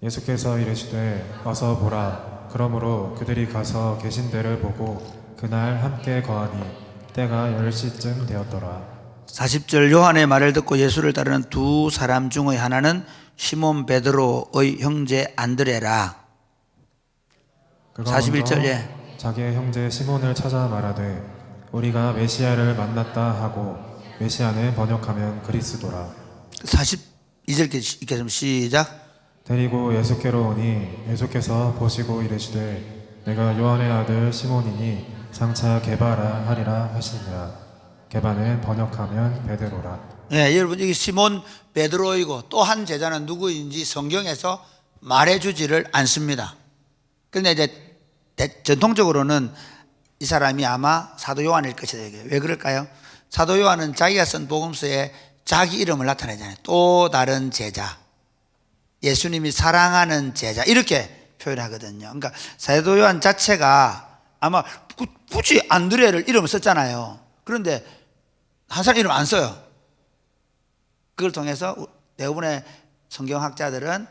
예수께서 이르시되 어서 보라. 그러므로 그들이 가서 계신 데를 보고 그날 함께 거하니 때가 10시쯤 되었더라. 40절. 요한의 말을 듣고 예수를 따르는 두 사람 중의 하나는 시몬 베드로의 형제 안드레라. 41절. 자기의 형제 시몬을 찾아 말하되 우리가 메시아를 만났다 하고 메시아는 번역하면 그리스도라. 42절 읽겠습니다. 시작. 데리고 예수께로 오니 예수께서 보시고 이르시되 내가 요한의 아들 시몬이니 장차 게바라 하리라 하시니라. 게바는 번역하면 베드로라. 여러분 이게 시몬 베드로이고 또 한 제자는 누구인지 성경에서 말해주지를 않습니다. 그런데 이제 전통적으로는 이 사람이 아마 사도 요한일 것이다. 왜 그럴까요? 사도 요한은 자기가 쓴 복음서에 자기 이름을 나타내잖아요. 또 다른 제자, 예수님이 사랑하는 제자 이렇게 표현하거든요. 그러니까 사도 요한 자체가 아마 굳이 안드레를 이름을 썼잖아요. 그런데 한 사람 이름 안 써요. 그걸 통해서 대부분의 성경학자들은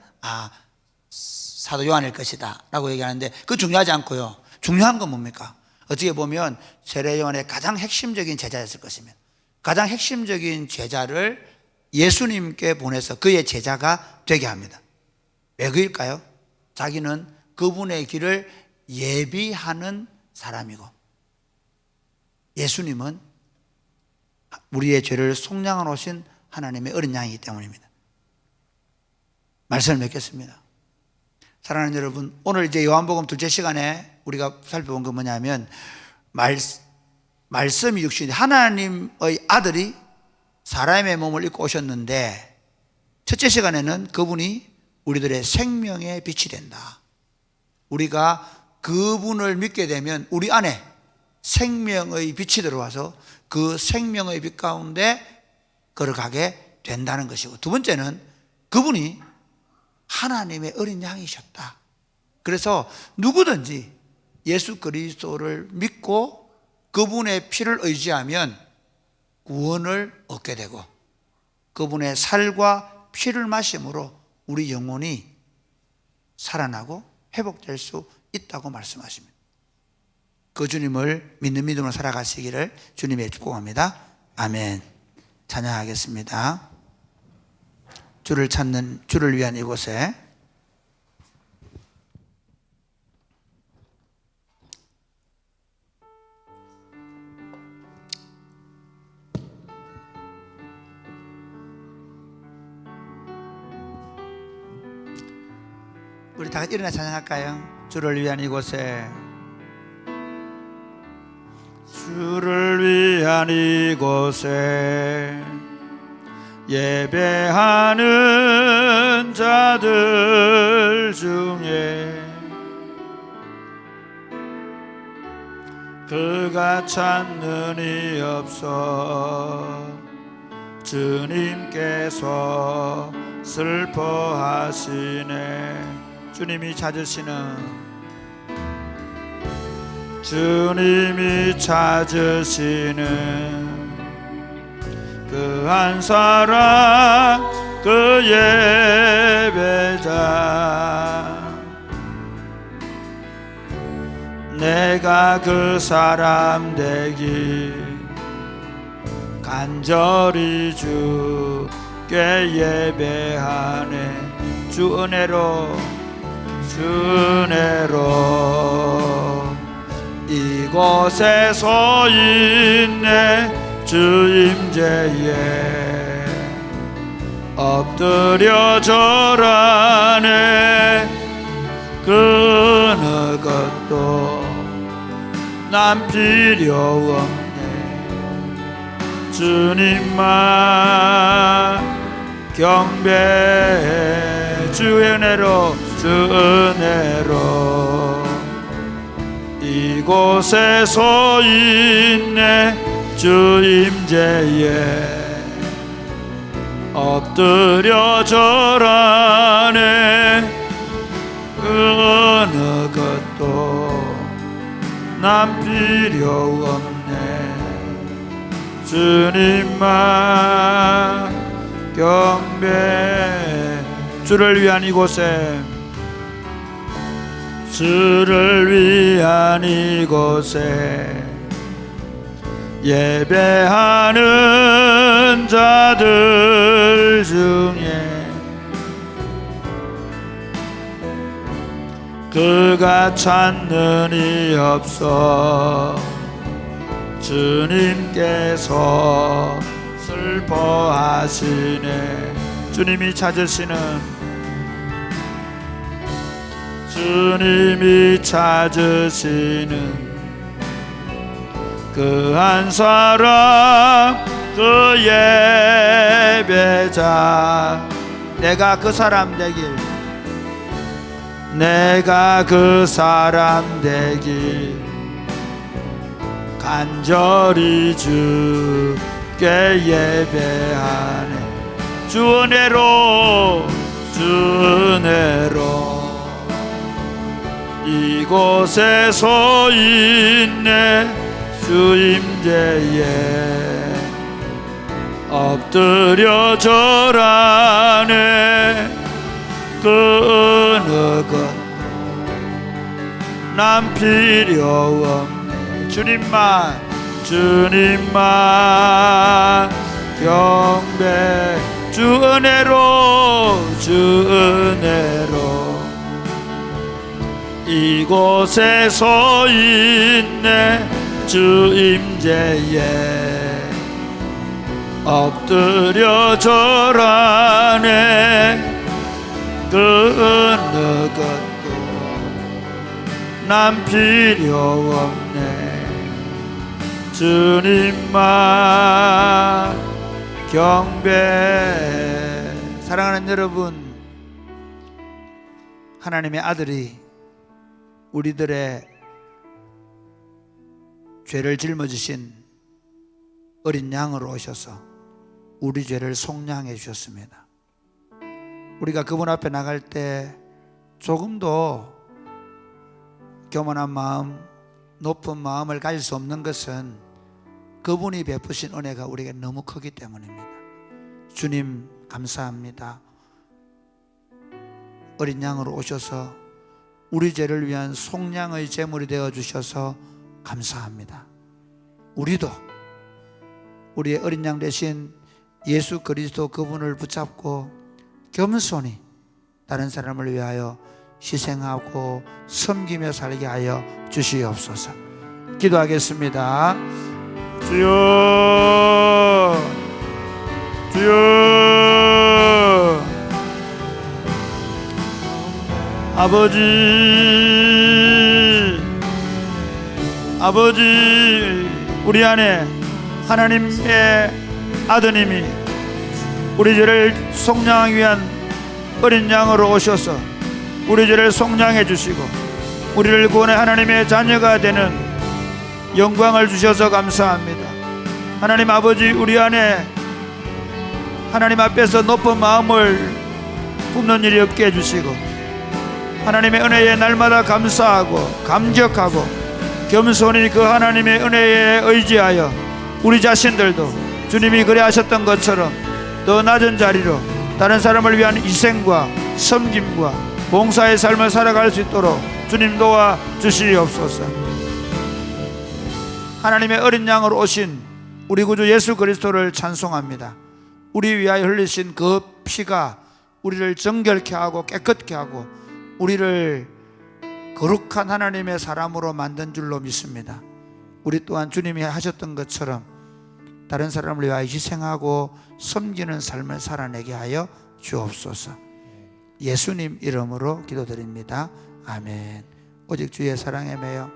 사도 요한일 것이다 라고 얘기하는데 그거 중요하지 않고요. 중요한 건 뭡니까? 어떻게 보면 세례 요한의 가장 핵심적인 제자였을 것입니다. 가장 핵심적인 제자를 예수님께 보내서 그의 제자가 되게 합니다. 왜 그일까요? 자기는 그분의 길을 예비하는 사람이고 예수님은 우리의 죄를 속량하러 오신 하나님의 어린 양이기 때문입니다. 말씀을 맺겠습니다. 사랑하는 여러분, 오늘 이제 요한복음 둘째 시간에 우리가 살펴본 건 뭐냐면 말씀이 육신이 하나님의 아들이 사람의 몸을 입고 오셨는데 첫째 시간에는 그분이 우리들의 생명의 빛이 된다. 우리가 그분을 믿게 되면 우리 안에 생명의 빛이 들어와서 그 생명의 빛 가운데 걸어가게 된다는 것이고, 두 번째는 그분이 하나님의 어린 양이셨다. 그래서 누구든지 예수 그리스도를 믿고 그분의 피를 의지하면 구원을 얻게 되고 그분의 살과 피를 마심으로 우리 영혼이 살아나고 회복될 수 있다고 말씀하십니다. 그 주님을 믿는 믿음으로 살아가시기를 주님의 축복합니다. 아멘. 찬양하겠습니다. 주를 찾는 주를 위한 이곳에 우리 다 같이 일어나 찬양할까요? 주를 위한 이곳에 주를 위한 이곳에 예배하는 자들 중에 그가 찾는 이 없어 주님께서 슬퍼하시네. 주님이 찾으시는 한 사람 그 예배자 내가 그 사람 되기 간절히 주께 예배하네 주 은혜로 이곳에 서 있네 주 임재에 엎드려 절하네 그 어느 것도 난 필요 없네 주님만 경배해 주의 은혜로 주 은혜로 이곳에 서 있네 주 임재에 엎드려 절하네 그 어느 것도 난 필요 없네 주님만 경배 주를 위한 이곳에 예배하는 자들 중에 그가 찾는 이 없어 주님께서 슬퍼하시네 주님이 찾으시는 그 한 사람 그 예배자 내가 그 사람 되길 간절히 주께 예배하네 주 은혜로 이곳에 서 있네 주 임재에 엎드려 절하네 그 어느 것도 난 필요 없네 주님만 경배 주 은혜로 이곳에 서 있네 주 임재에 엎드려 절하네 그 어느 것도 난 필요 없네 주님만 경배 사랑하는 여러분 하나님의 아들이 우리들의 죄를 짊어지신 어린 양으로 오셔서 우리 죄를 속량해 주셨습니다. 우리가 그분 앞에 나갈 때 조금도 교만한 마음, 높은 마음을 가질 수 없는 것은 그분이 베푸신 은혜가 우리에게 너무 크기 때문입니다. 주님 감사합니다. 어린 양으로 오셔서 우리 죄를 위한 속량의 제물이 되어 주셔서 감사합니다. 우리도 우리의 어린 양 대신 예수 그리스도 그분을 붙잡고 겸손히 다른 사람을 위하여 희생하고 섬기며 살게 하여 주시옵소서. 기도하겠습니다. 주여 아버지 우리 안에 하나님의 아드님이 우리 죄를 속량하기 위한 어린 양으로 오셔서 우리 죄를 속량해 주시고 우리를 구원해 하나님의 자녀가 되는 영광을 주셔서 감사합니다. 하나님 아버지 우리 안에 하나님 앞에서 높은 마음을 품는 일이 없게 해주시고 하나님의 은혜에 날마다 감사하고 감격하고 겸손히 그 하나님의 은혜에 의지하여 우리 자신들도 주님이 그래 하셨던 것처럼 더 낮은 자리로 다른 사람을 위한 희생과 섬김과 봉사의 삶을 살아갈 수 있도록 주님 도와 주시옵소서. 하나님의 어린 양으로 오신 우리 구주 예수 그리스도를 찬송합니다. 우리 위하여 흘리신 그 피가 우리를 정결케 하고 깨끗게 하고 우리를 거룩한 하나님의 사람으로 만든 줄로 믿습니다. 우리 또한 주님이 하셨던 것처럼 다른 사람을 위하여 희생하고 섬기는 삶을 살아내게 하여 주옵소서. 예수님 이름으로 기도드립니다. 아멘. 오직 주의 사랑에 매여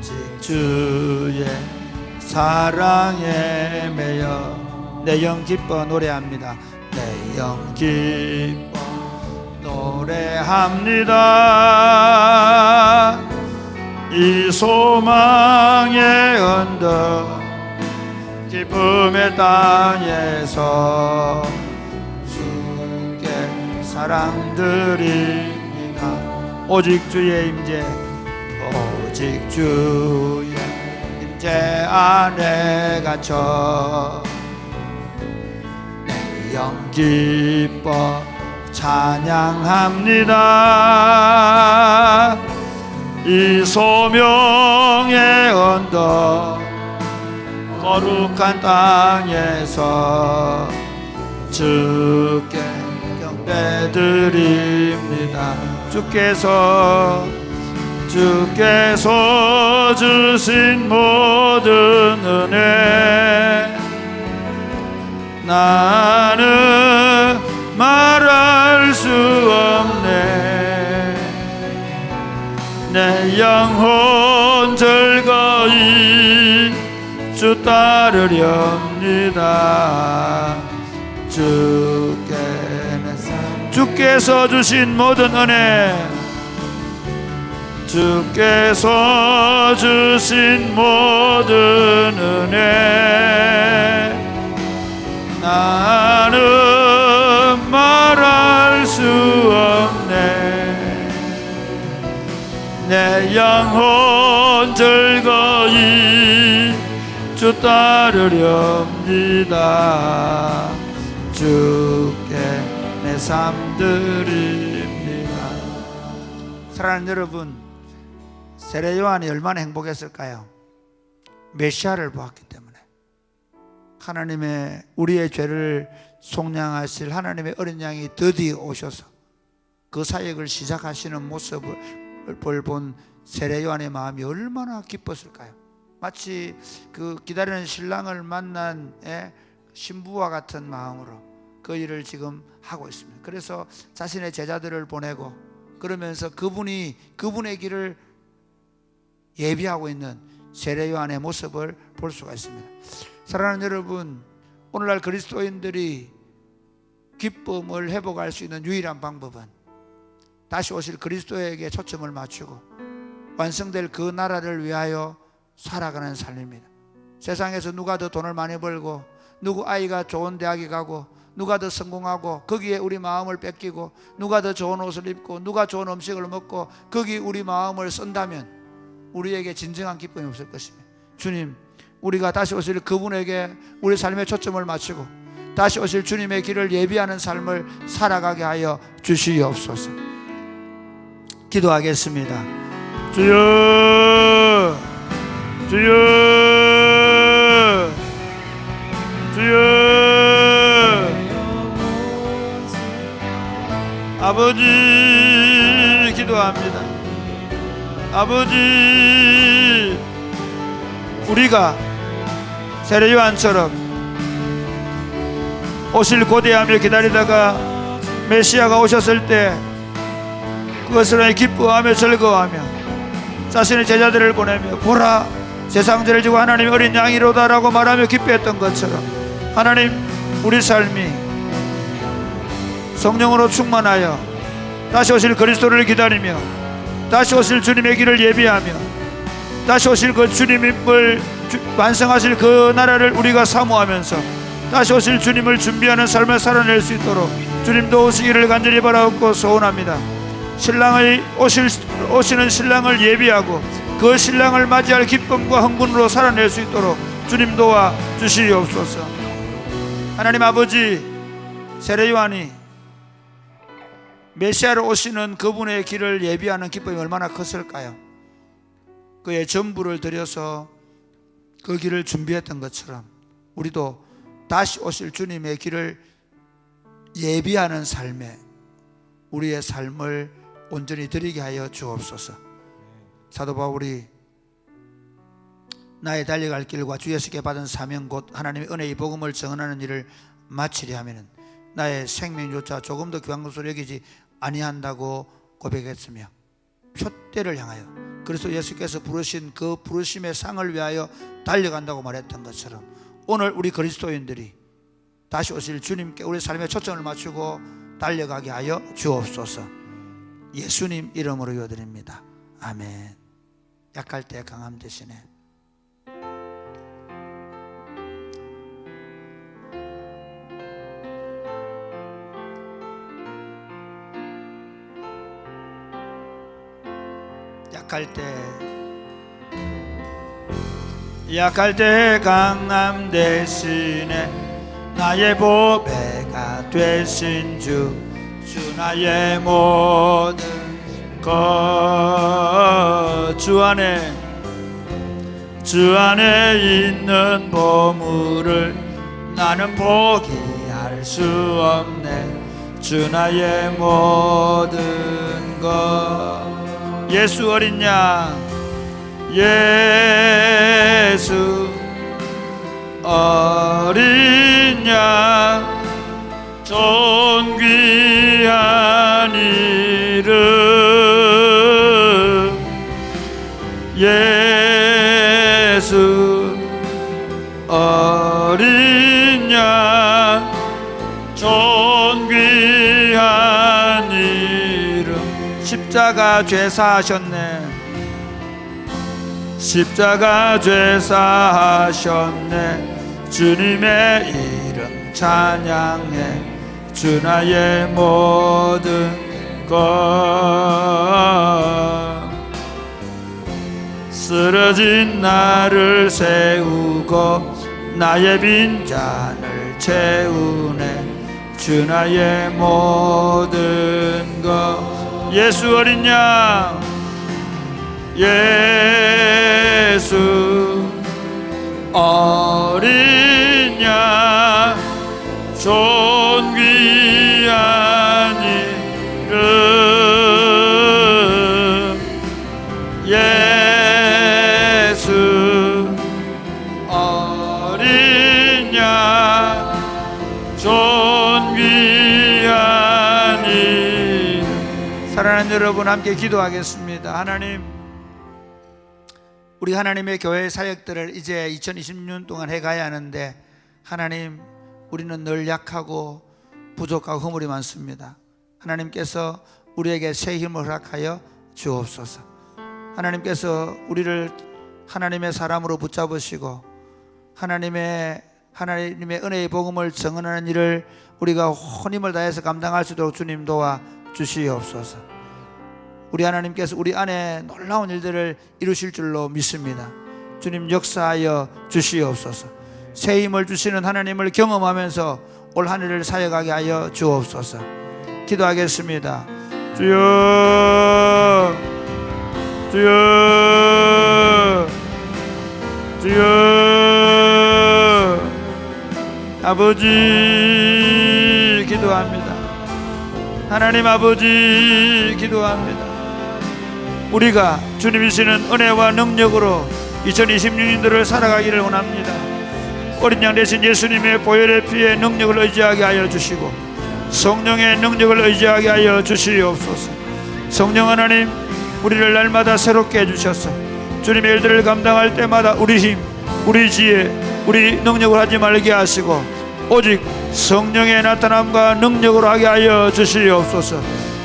오직 주의 사랑에 매여 내 영 기뻐 노래합니다. 내 영 기뻐 노래합니다. 이 소망의 언덕 기쁨의 땅에서 주께 사랑드립니다. 오직 주의 임재 오직 주의 임재 안에 갇혀 내 영 기뻐 찬양합니다. 이 소명의 언덕 거룩한 땅에서 주께 경배드립니다. 주께서 주신 모든 은혜 나는 말할 수 없네. 내 영혼 즐거이 주 따르렵니다. 주께서 주신 모든 은혜 주께서 주신 모든 은혜 나는 말할 수 없네. 내 영혼 즐거이 주 따르렵니다. 주께 내 삶 드립니다. 사랑하는 여러분, 세례 요한이 얼마나 행복했을까요? 메시아를 보았기 때문에. 하나님의 우리의 죄를 속량하실 하나님의 어린 양이 드디어 오셔서 그 사역을 시작하시는 모습을 본 세례 요한의 마음이 얼마나 기뻤을까요? 마치 그 기다리는 신랑을 만난 신부와 같은 마음으로 그 일을 지금 하고 있습니다. 그래서 자신의 제자들을 보내고 그러면서 그분의 길을 예비하고 있는 세례 요한의 모습을 볼 수가 있습니다. 사랑하는 여러분, 오늘날 그리스도인들이 기쁨을 회복할 수 있는 유일한 방법은 다시 오실 그리스도에게 초점을 맞추고 완성될 그 나라를 위하여 살아가는 삶입니다. 세상에서 누가 더 돈을 많이 벌고 누구 아이가 좋은 대학에 가고 누가 더 성공하고 거기에 우리 마음을 뺏기고 누가 더 좋은 옷을 입고 누가 좋은 음식을 먹고 거기에 우리 마음을 쓴다면 우리에게 진정한 기쁨이 없을 것입니다. 주님, 우리가 다시 오실 그분에게 우리 삶의 초점을 맞추고 다시 오실 주님의 길을 예비하는 삶을 살아가게 하여 주시옵소서. 기도하겠습니다. 주여, 주여, 주여. 아버지 기도합니다. 아버지, 우리가 세례 요한처럼 오실 고대하며 기다리다가 메시아가 오셨을 때 그것을 기뻐하며 즐거워하며 자신의 제자들을 보내며 보라 세상 죄를 지고 하나님의 어린 양이로다라고 말하며 기뻐했던 것처럼 하나님, 우리 삶이 성령으로 충만하여 다시 오실 그리스도를 기다리며 다시 오실 주님의 길을 예비하며 다시 오실 그 주님을 완성하실 그 나라를 우리가 사모하면서 다시 오실 주님을 준비하는 삶을 살아낼 수 있도록 주님도 오시기를 간절히 바라옵고 소원합니다. 오시는 신랑을 예비하고 그 신랑을 맞이할 기쁨과 흥분으로 살아낼 수 있도록 주님 도와 주시옵소서. 하나님 아버지, 세례 요한이 메시아로 오시는 그분의 길을 예비하는 기쁨이 얼마나 컸을까요? 그의 전부를 들여서 그 길을 준비했던 것처럼 우리도 다시 오실 주님의 길을 예비하는 삶에 우리의 삶을 온전히 드리게 하여 주옵소서. 사도 바울이 나의 달려갈 길과 주 예수께 받은 사명 곧 하나님의 은혜의 복음을 전하는 일을 마치려 하면 나의 생명조차 조금도 귀한 것으로 여기지 아니한다고 고백했으며 표대를 향하여 그리스도 예수께서 부르신 그 부르심의 상을 위하여 달려간다고 말했던 것처럼 오늘 우리 그리스도인들이 다시 오실 주님께 우리 삶의 초점을 맞추고 달려가게 하여 주옵소서. 예수님 이름으로 기도드립니다. 아멘. 약할 때 강함 대신에 약할 때 강함 대신에 나의 보배가 되신 주 나의 모든 것 주 안에 있는 보물을 나는 포기할 수 없네. 주 나의 모든 것 예수 어린 양 예수 어린 양 존귀한 이름 예수 어린 양 존귀한 이름 십자가 죄사하셨네. 십자가 죄사하셨네. 주님의 이름 찬양해. 주 나의 모든 것 쓰러진 나를 세우고 나의 빈잔을 채우네. 주 나의 모든 것 예수 어린 양 예수 어린 양 존귀한 이름 예수 어린 양 존귀한 이름. 사랑하는 여러분 함께 기도하겠습니다. 하나님, 우리 하나님의 교회 사역들을 이제 2026년 동안 해가야 하는데 하나님, 우리는 늘 약하고 부족하고 허물이 많습니다. 하나님께서 우리에게 새 힘을 허락하여 주옵소서. 하나님께서 우리를 하나님의 사람으로 붙잡으시고 하나님의 은혜의 복음을 증언하는 일을 우리가 온 힘을 다해서 감당할 수 있도록 주님 도와 주시옵소서. 우리 하나님께서 우리 안에 놀라운 일들을 이루실 줄로 믿습니다. 주님 역사하여 주시옵소서. 새 힘을 주시는 하나님을 경험하면서 올 한 해를 사역하게 하여 주옵소서. 기도하겠습니다. 주여 주여 주여 아버지 기도합니다. 하나님 아버지 기도합니다. 우리가 주님이시는 은혜와 능력으로 2026년도를 살아가기를 원합니다. 어린 양 대신 예수님의 보혈의 피의 능력을 의지하게 하여 주시고 성령의 능력을 의지하게 하여 주시옵소서. 성령 하나님, 우리를 날마다 새롭게 해주셔서 주님의 일들을 감당할 때마다 우리 힘, 우리 지혜, 우리 능력을 하지 말게 하시고 오직 성령의 나타남과 능력으로 하게 하여 주시옵소서.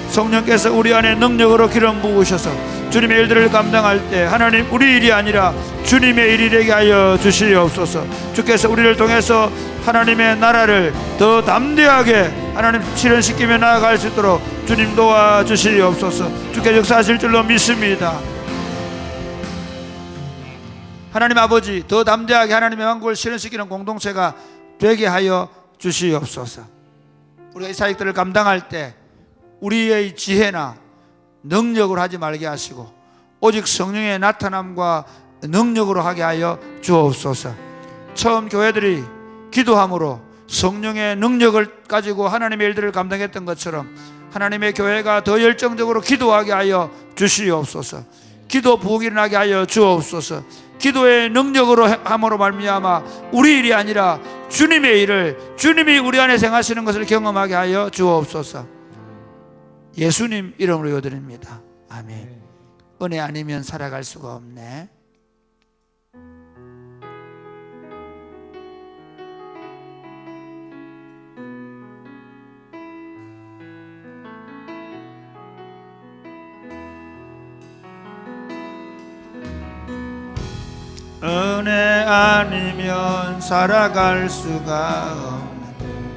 성령께서 우리 안에 능력으로 기름 부으셔서 주님의 일들을 감당할 때 하나님 우리 일이 아니라 주님의 일이 되게 하여 주시옵소서. 주께서 우리를 통해서 하나님의 나라를 더 담대하게 하나님 실현시키며 나아갈 수 있도록 주님 도와주시옵소서. 주께 역사하실 줄로 믿습니다. 하나님 아버지, 더 담대하게 하나님의 왕국을 실현시키는 공동체가 되게 하여 주시옵소서. 우리가 이 사역들을 감당할 때 우리의 지혜나 능력으로 하지 말게 하시고 오직 성령의 나타남과 능력으로 하게 하여 주옵소서. 처음 교회들이 기도함으로 성령의 능력을 가지고 하나님의 일들을 감당했던 것처럼 하나님의 교회가 더 열정적으로 기도하게 하여 주시옵소서. 기도 부흥이 일어나게 하여 주옵소서. 기도의 능력으로 함으로 말미암아 우리 일이 아니라 주님의 일을 주님이 우리 안에 행하시는 것을 경험하게 하여 주옵소서. 예수님 이름으로 기도드립니다. 아멘. 은혜 아니면 살아갈 수가 없네. 은혜 아니면 살아갈 수가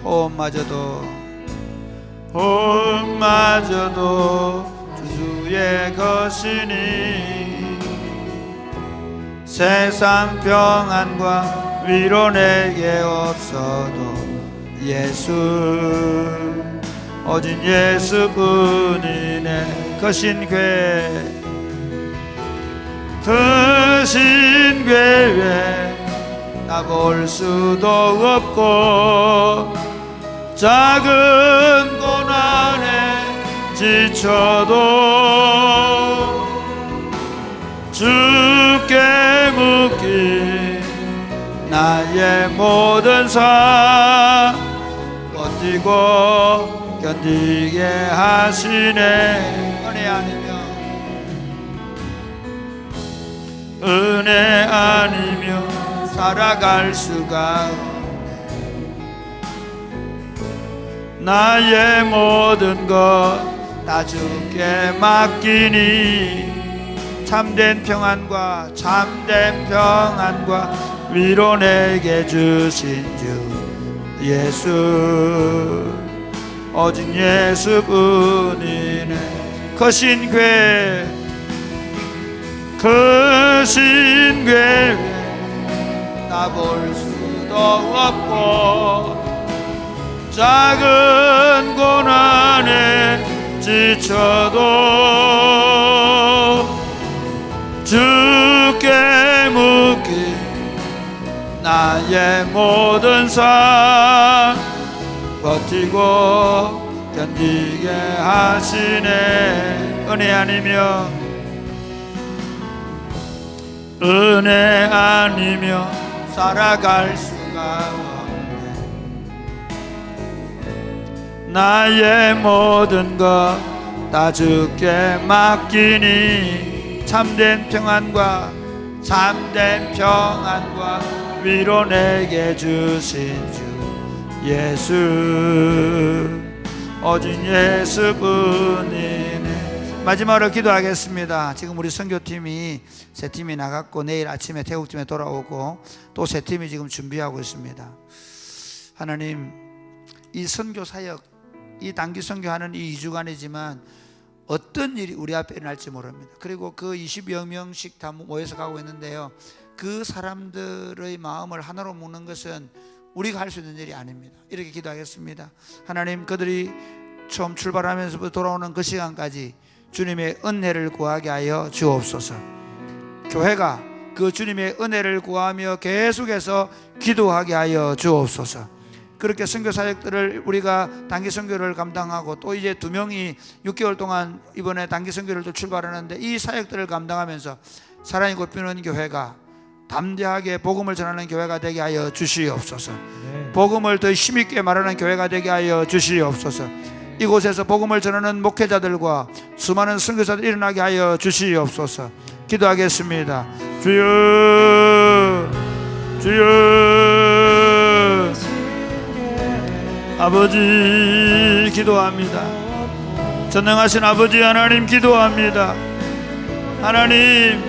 없네. 호흡마저도 주의 것이니 세상 평안과 위로 내게 없어도 예수 오직 예수뿐이 내 거신 괴 크신 괴에 나 볼 수도 없고 작은 고난에 지쳐도 주께 묻기 나의 모든 삶 버티고 견디게 하시네. 은혜 아니면 살아갈 수가 없네. 나의 모든 것 다 주께 맡기니 참된 평안과 위로 내게 주신 주 예수 오직 예수뿐이네. 거신 괴 나 볼 수도 없고 작은 고난에 지쳐도 주께 묻기 나의 모든 삶 버티고 견디게 하시네. 은혜 아니며 살아갈 수가 없네. 나의 모든 것 다 주께 맡기니 참된 평안과 위로 내게 주신 주 예수 오직 예수뿐이네. 마지막으로 기도하겠습니다. 지금 우리 선교팀이 세 팀이 나갔고 내일 아침에 태국팀에 돌아오고 또 세 팀이 지금 준비하고 있습니다. 하나님, 이 선교 사역, 이 단기 선교하는 이 2주간이지만 어떤 일이 우리 앞에 일어날지 모릅니다. 그리고 그 20여 명씩 다 모여서 가고 있는데요, 그 사람들의 마음을 하나로 묶는 것은 우리가 할 수 있는 일이 아닙니다. 이렇게 기도하겠습니다. 하나님, 그들이 처음 출발하면서부터 돌아오는 그 시간까지 주님의 은혜를 구하게 하여 주옵소서. 교회가 그 주님의 은혜를 구하며 계속해서 기도하게 하여 주옵소서. 그렇게 선교 사역들을 우리가 단기 선교를 감당하고 또 이제 2명이 6개월 동안 이번에 단기 선교를 또 출발하는데 이 사역들을 감당하면서 사랑이 곱비는 교회가 담대하게 복음을 전하는 교회가 되게 하여 주시옵소서. 복음을 더 힘있게 말하는 교회가 되게 하여 주시옵소서. 이곳에서 복음을 전하는 목회자들과 수많은 선교사들 일어나게 하여 주시옵소서. 기도하겠습니다. 주여, 주여, 아버지 기도합니다. 전능하신 아버지 하나님 기도합니다. 하나님,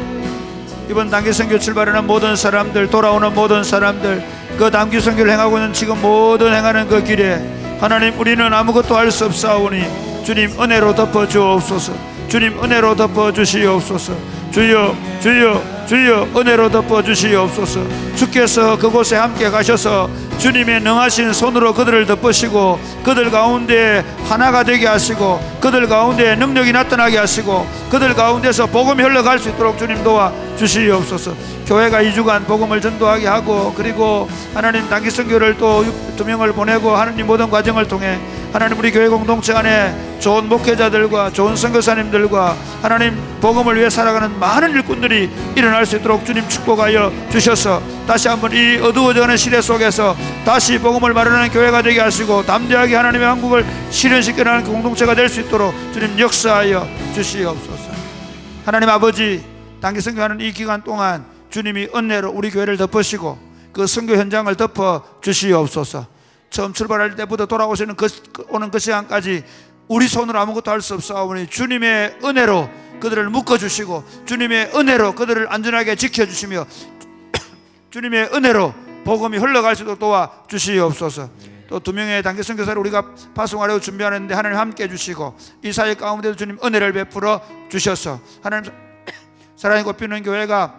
이번 단기 선교 출발하는 모든 사람들, 돌아오는 모든 사람들, 그 단기 선교를 행하고 있는 지금 모든 행하는 그 길에 하나님, 우리는 아무것도 할 수 없사오니 주님 은혜로 덮어 주옵소서. 주님 은혜로 덮어 주시옵소서. 주여 주여 주여 은혜로 덮어 주시옵소서. 주께서 그곳에 함께 가셔서 주님의 능하신 손으로 그들을 덮으시고 그들 가운데 하나가 되게 하시고 그들 가운데 능력이 나타나게 하시고 그들 가운데서 복음이 흘러갈 수 있도록 주님 도와 주시옵소서. 교회가 2주간 복음을 전도하게 하고, 그리고 하나님 단기 선교를 또 2명을 보내고 하나님 모든 과정을 통해 하나님 우리 교회 공동체 안에 좋은 목회자들과 좋은 선교사님들과 하나님 복음을 위해 살아가는 많은 일꾼들이 일어날 수 있도록 주님 축복하여 주셔서 다시 한번 이 어두워져가는 시대 속에서 다시 복음을 말하는 교회가 되게 하시고 담대하게 하나님의 한국을 실현시켜 나가는 공동체가 될 수 있도록 주님 역사하여 주시옵소서. 하나님 아버지, 단기 선교하는 이 기간 동안 주님이 은혜로 우리 교회를 덮으시고 그 선교 현장을 덮어 주시옵소서. 처음 출발할 때부터 돌아오시는 오는 그 시간까지 우리 손으로 아무것도 할 수 없사오니 주님의 은혜로 그들을 묶어주시고 주님의 은혜로 그들을 안전하게 지켜주시며 주님의 은혜로 복음이 흘러갈 수 있도록 도와주시옵소서. 또 2명의 단기 선교사를 우리가 파송하려고 준비하는데 하나님 함께 해주시고 이 사회 가운데도 주님 은혜를 베풀어 주셔서 하나님 사랑이 꽃피는 교회가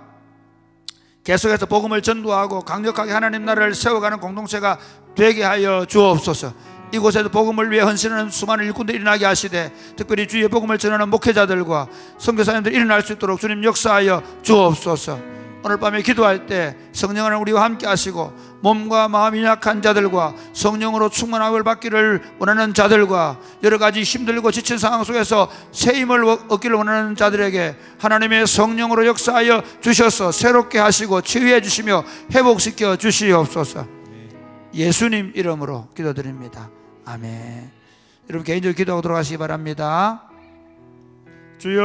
계속해서 복음을 전도하고 강력하게 하나님 나라를 세워가는 공동체가 되게 하여 주옵소서. 이곳에도 복음을 위해 헌신하는 수많은 일꾼들이 일어나게 하시되 특별히 주의 복음을 전하는 목회자들과 선교사님들이 일어날 수 있도록 주님 역사하여 주옵소서. 오늘 밤에 기도할 때 성령을 우리와 함께 하시고 몸과 마음이 약한 자들과 성령으로 충만함을 받기를 원하는 자들과 여러 가지 힘들고 지친 상황 속에서 새 힘을 얻기를 원하는 자들에게 하나님의 성령으로 역사하여 주셔서 새롭게 하시고 치유해 주시며 회복시켜 주시옵소서. 예수님 이름으로 기도드립니다. 아멘. 여러분 개인적으로 기도하고 들어가시기 바랍니다. 주여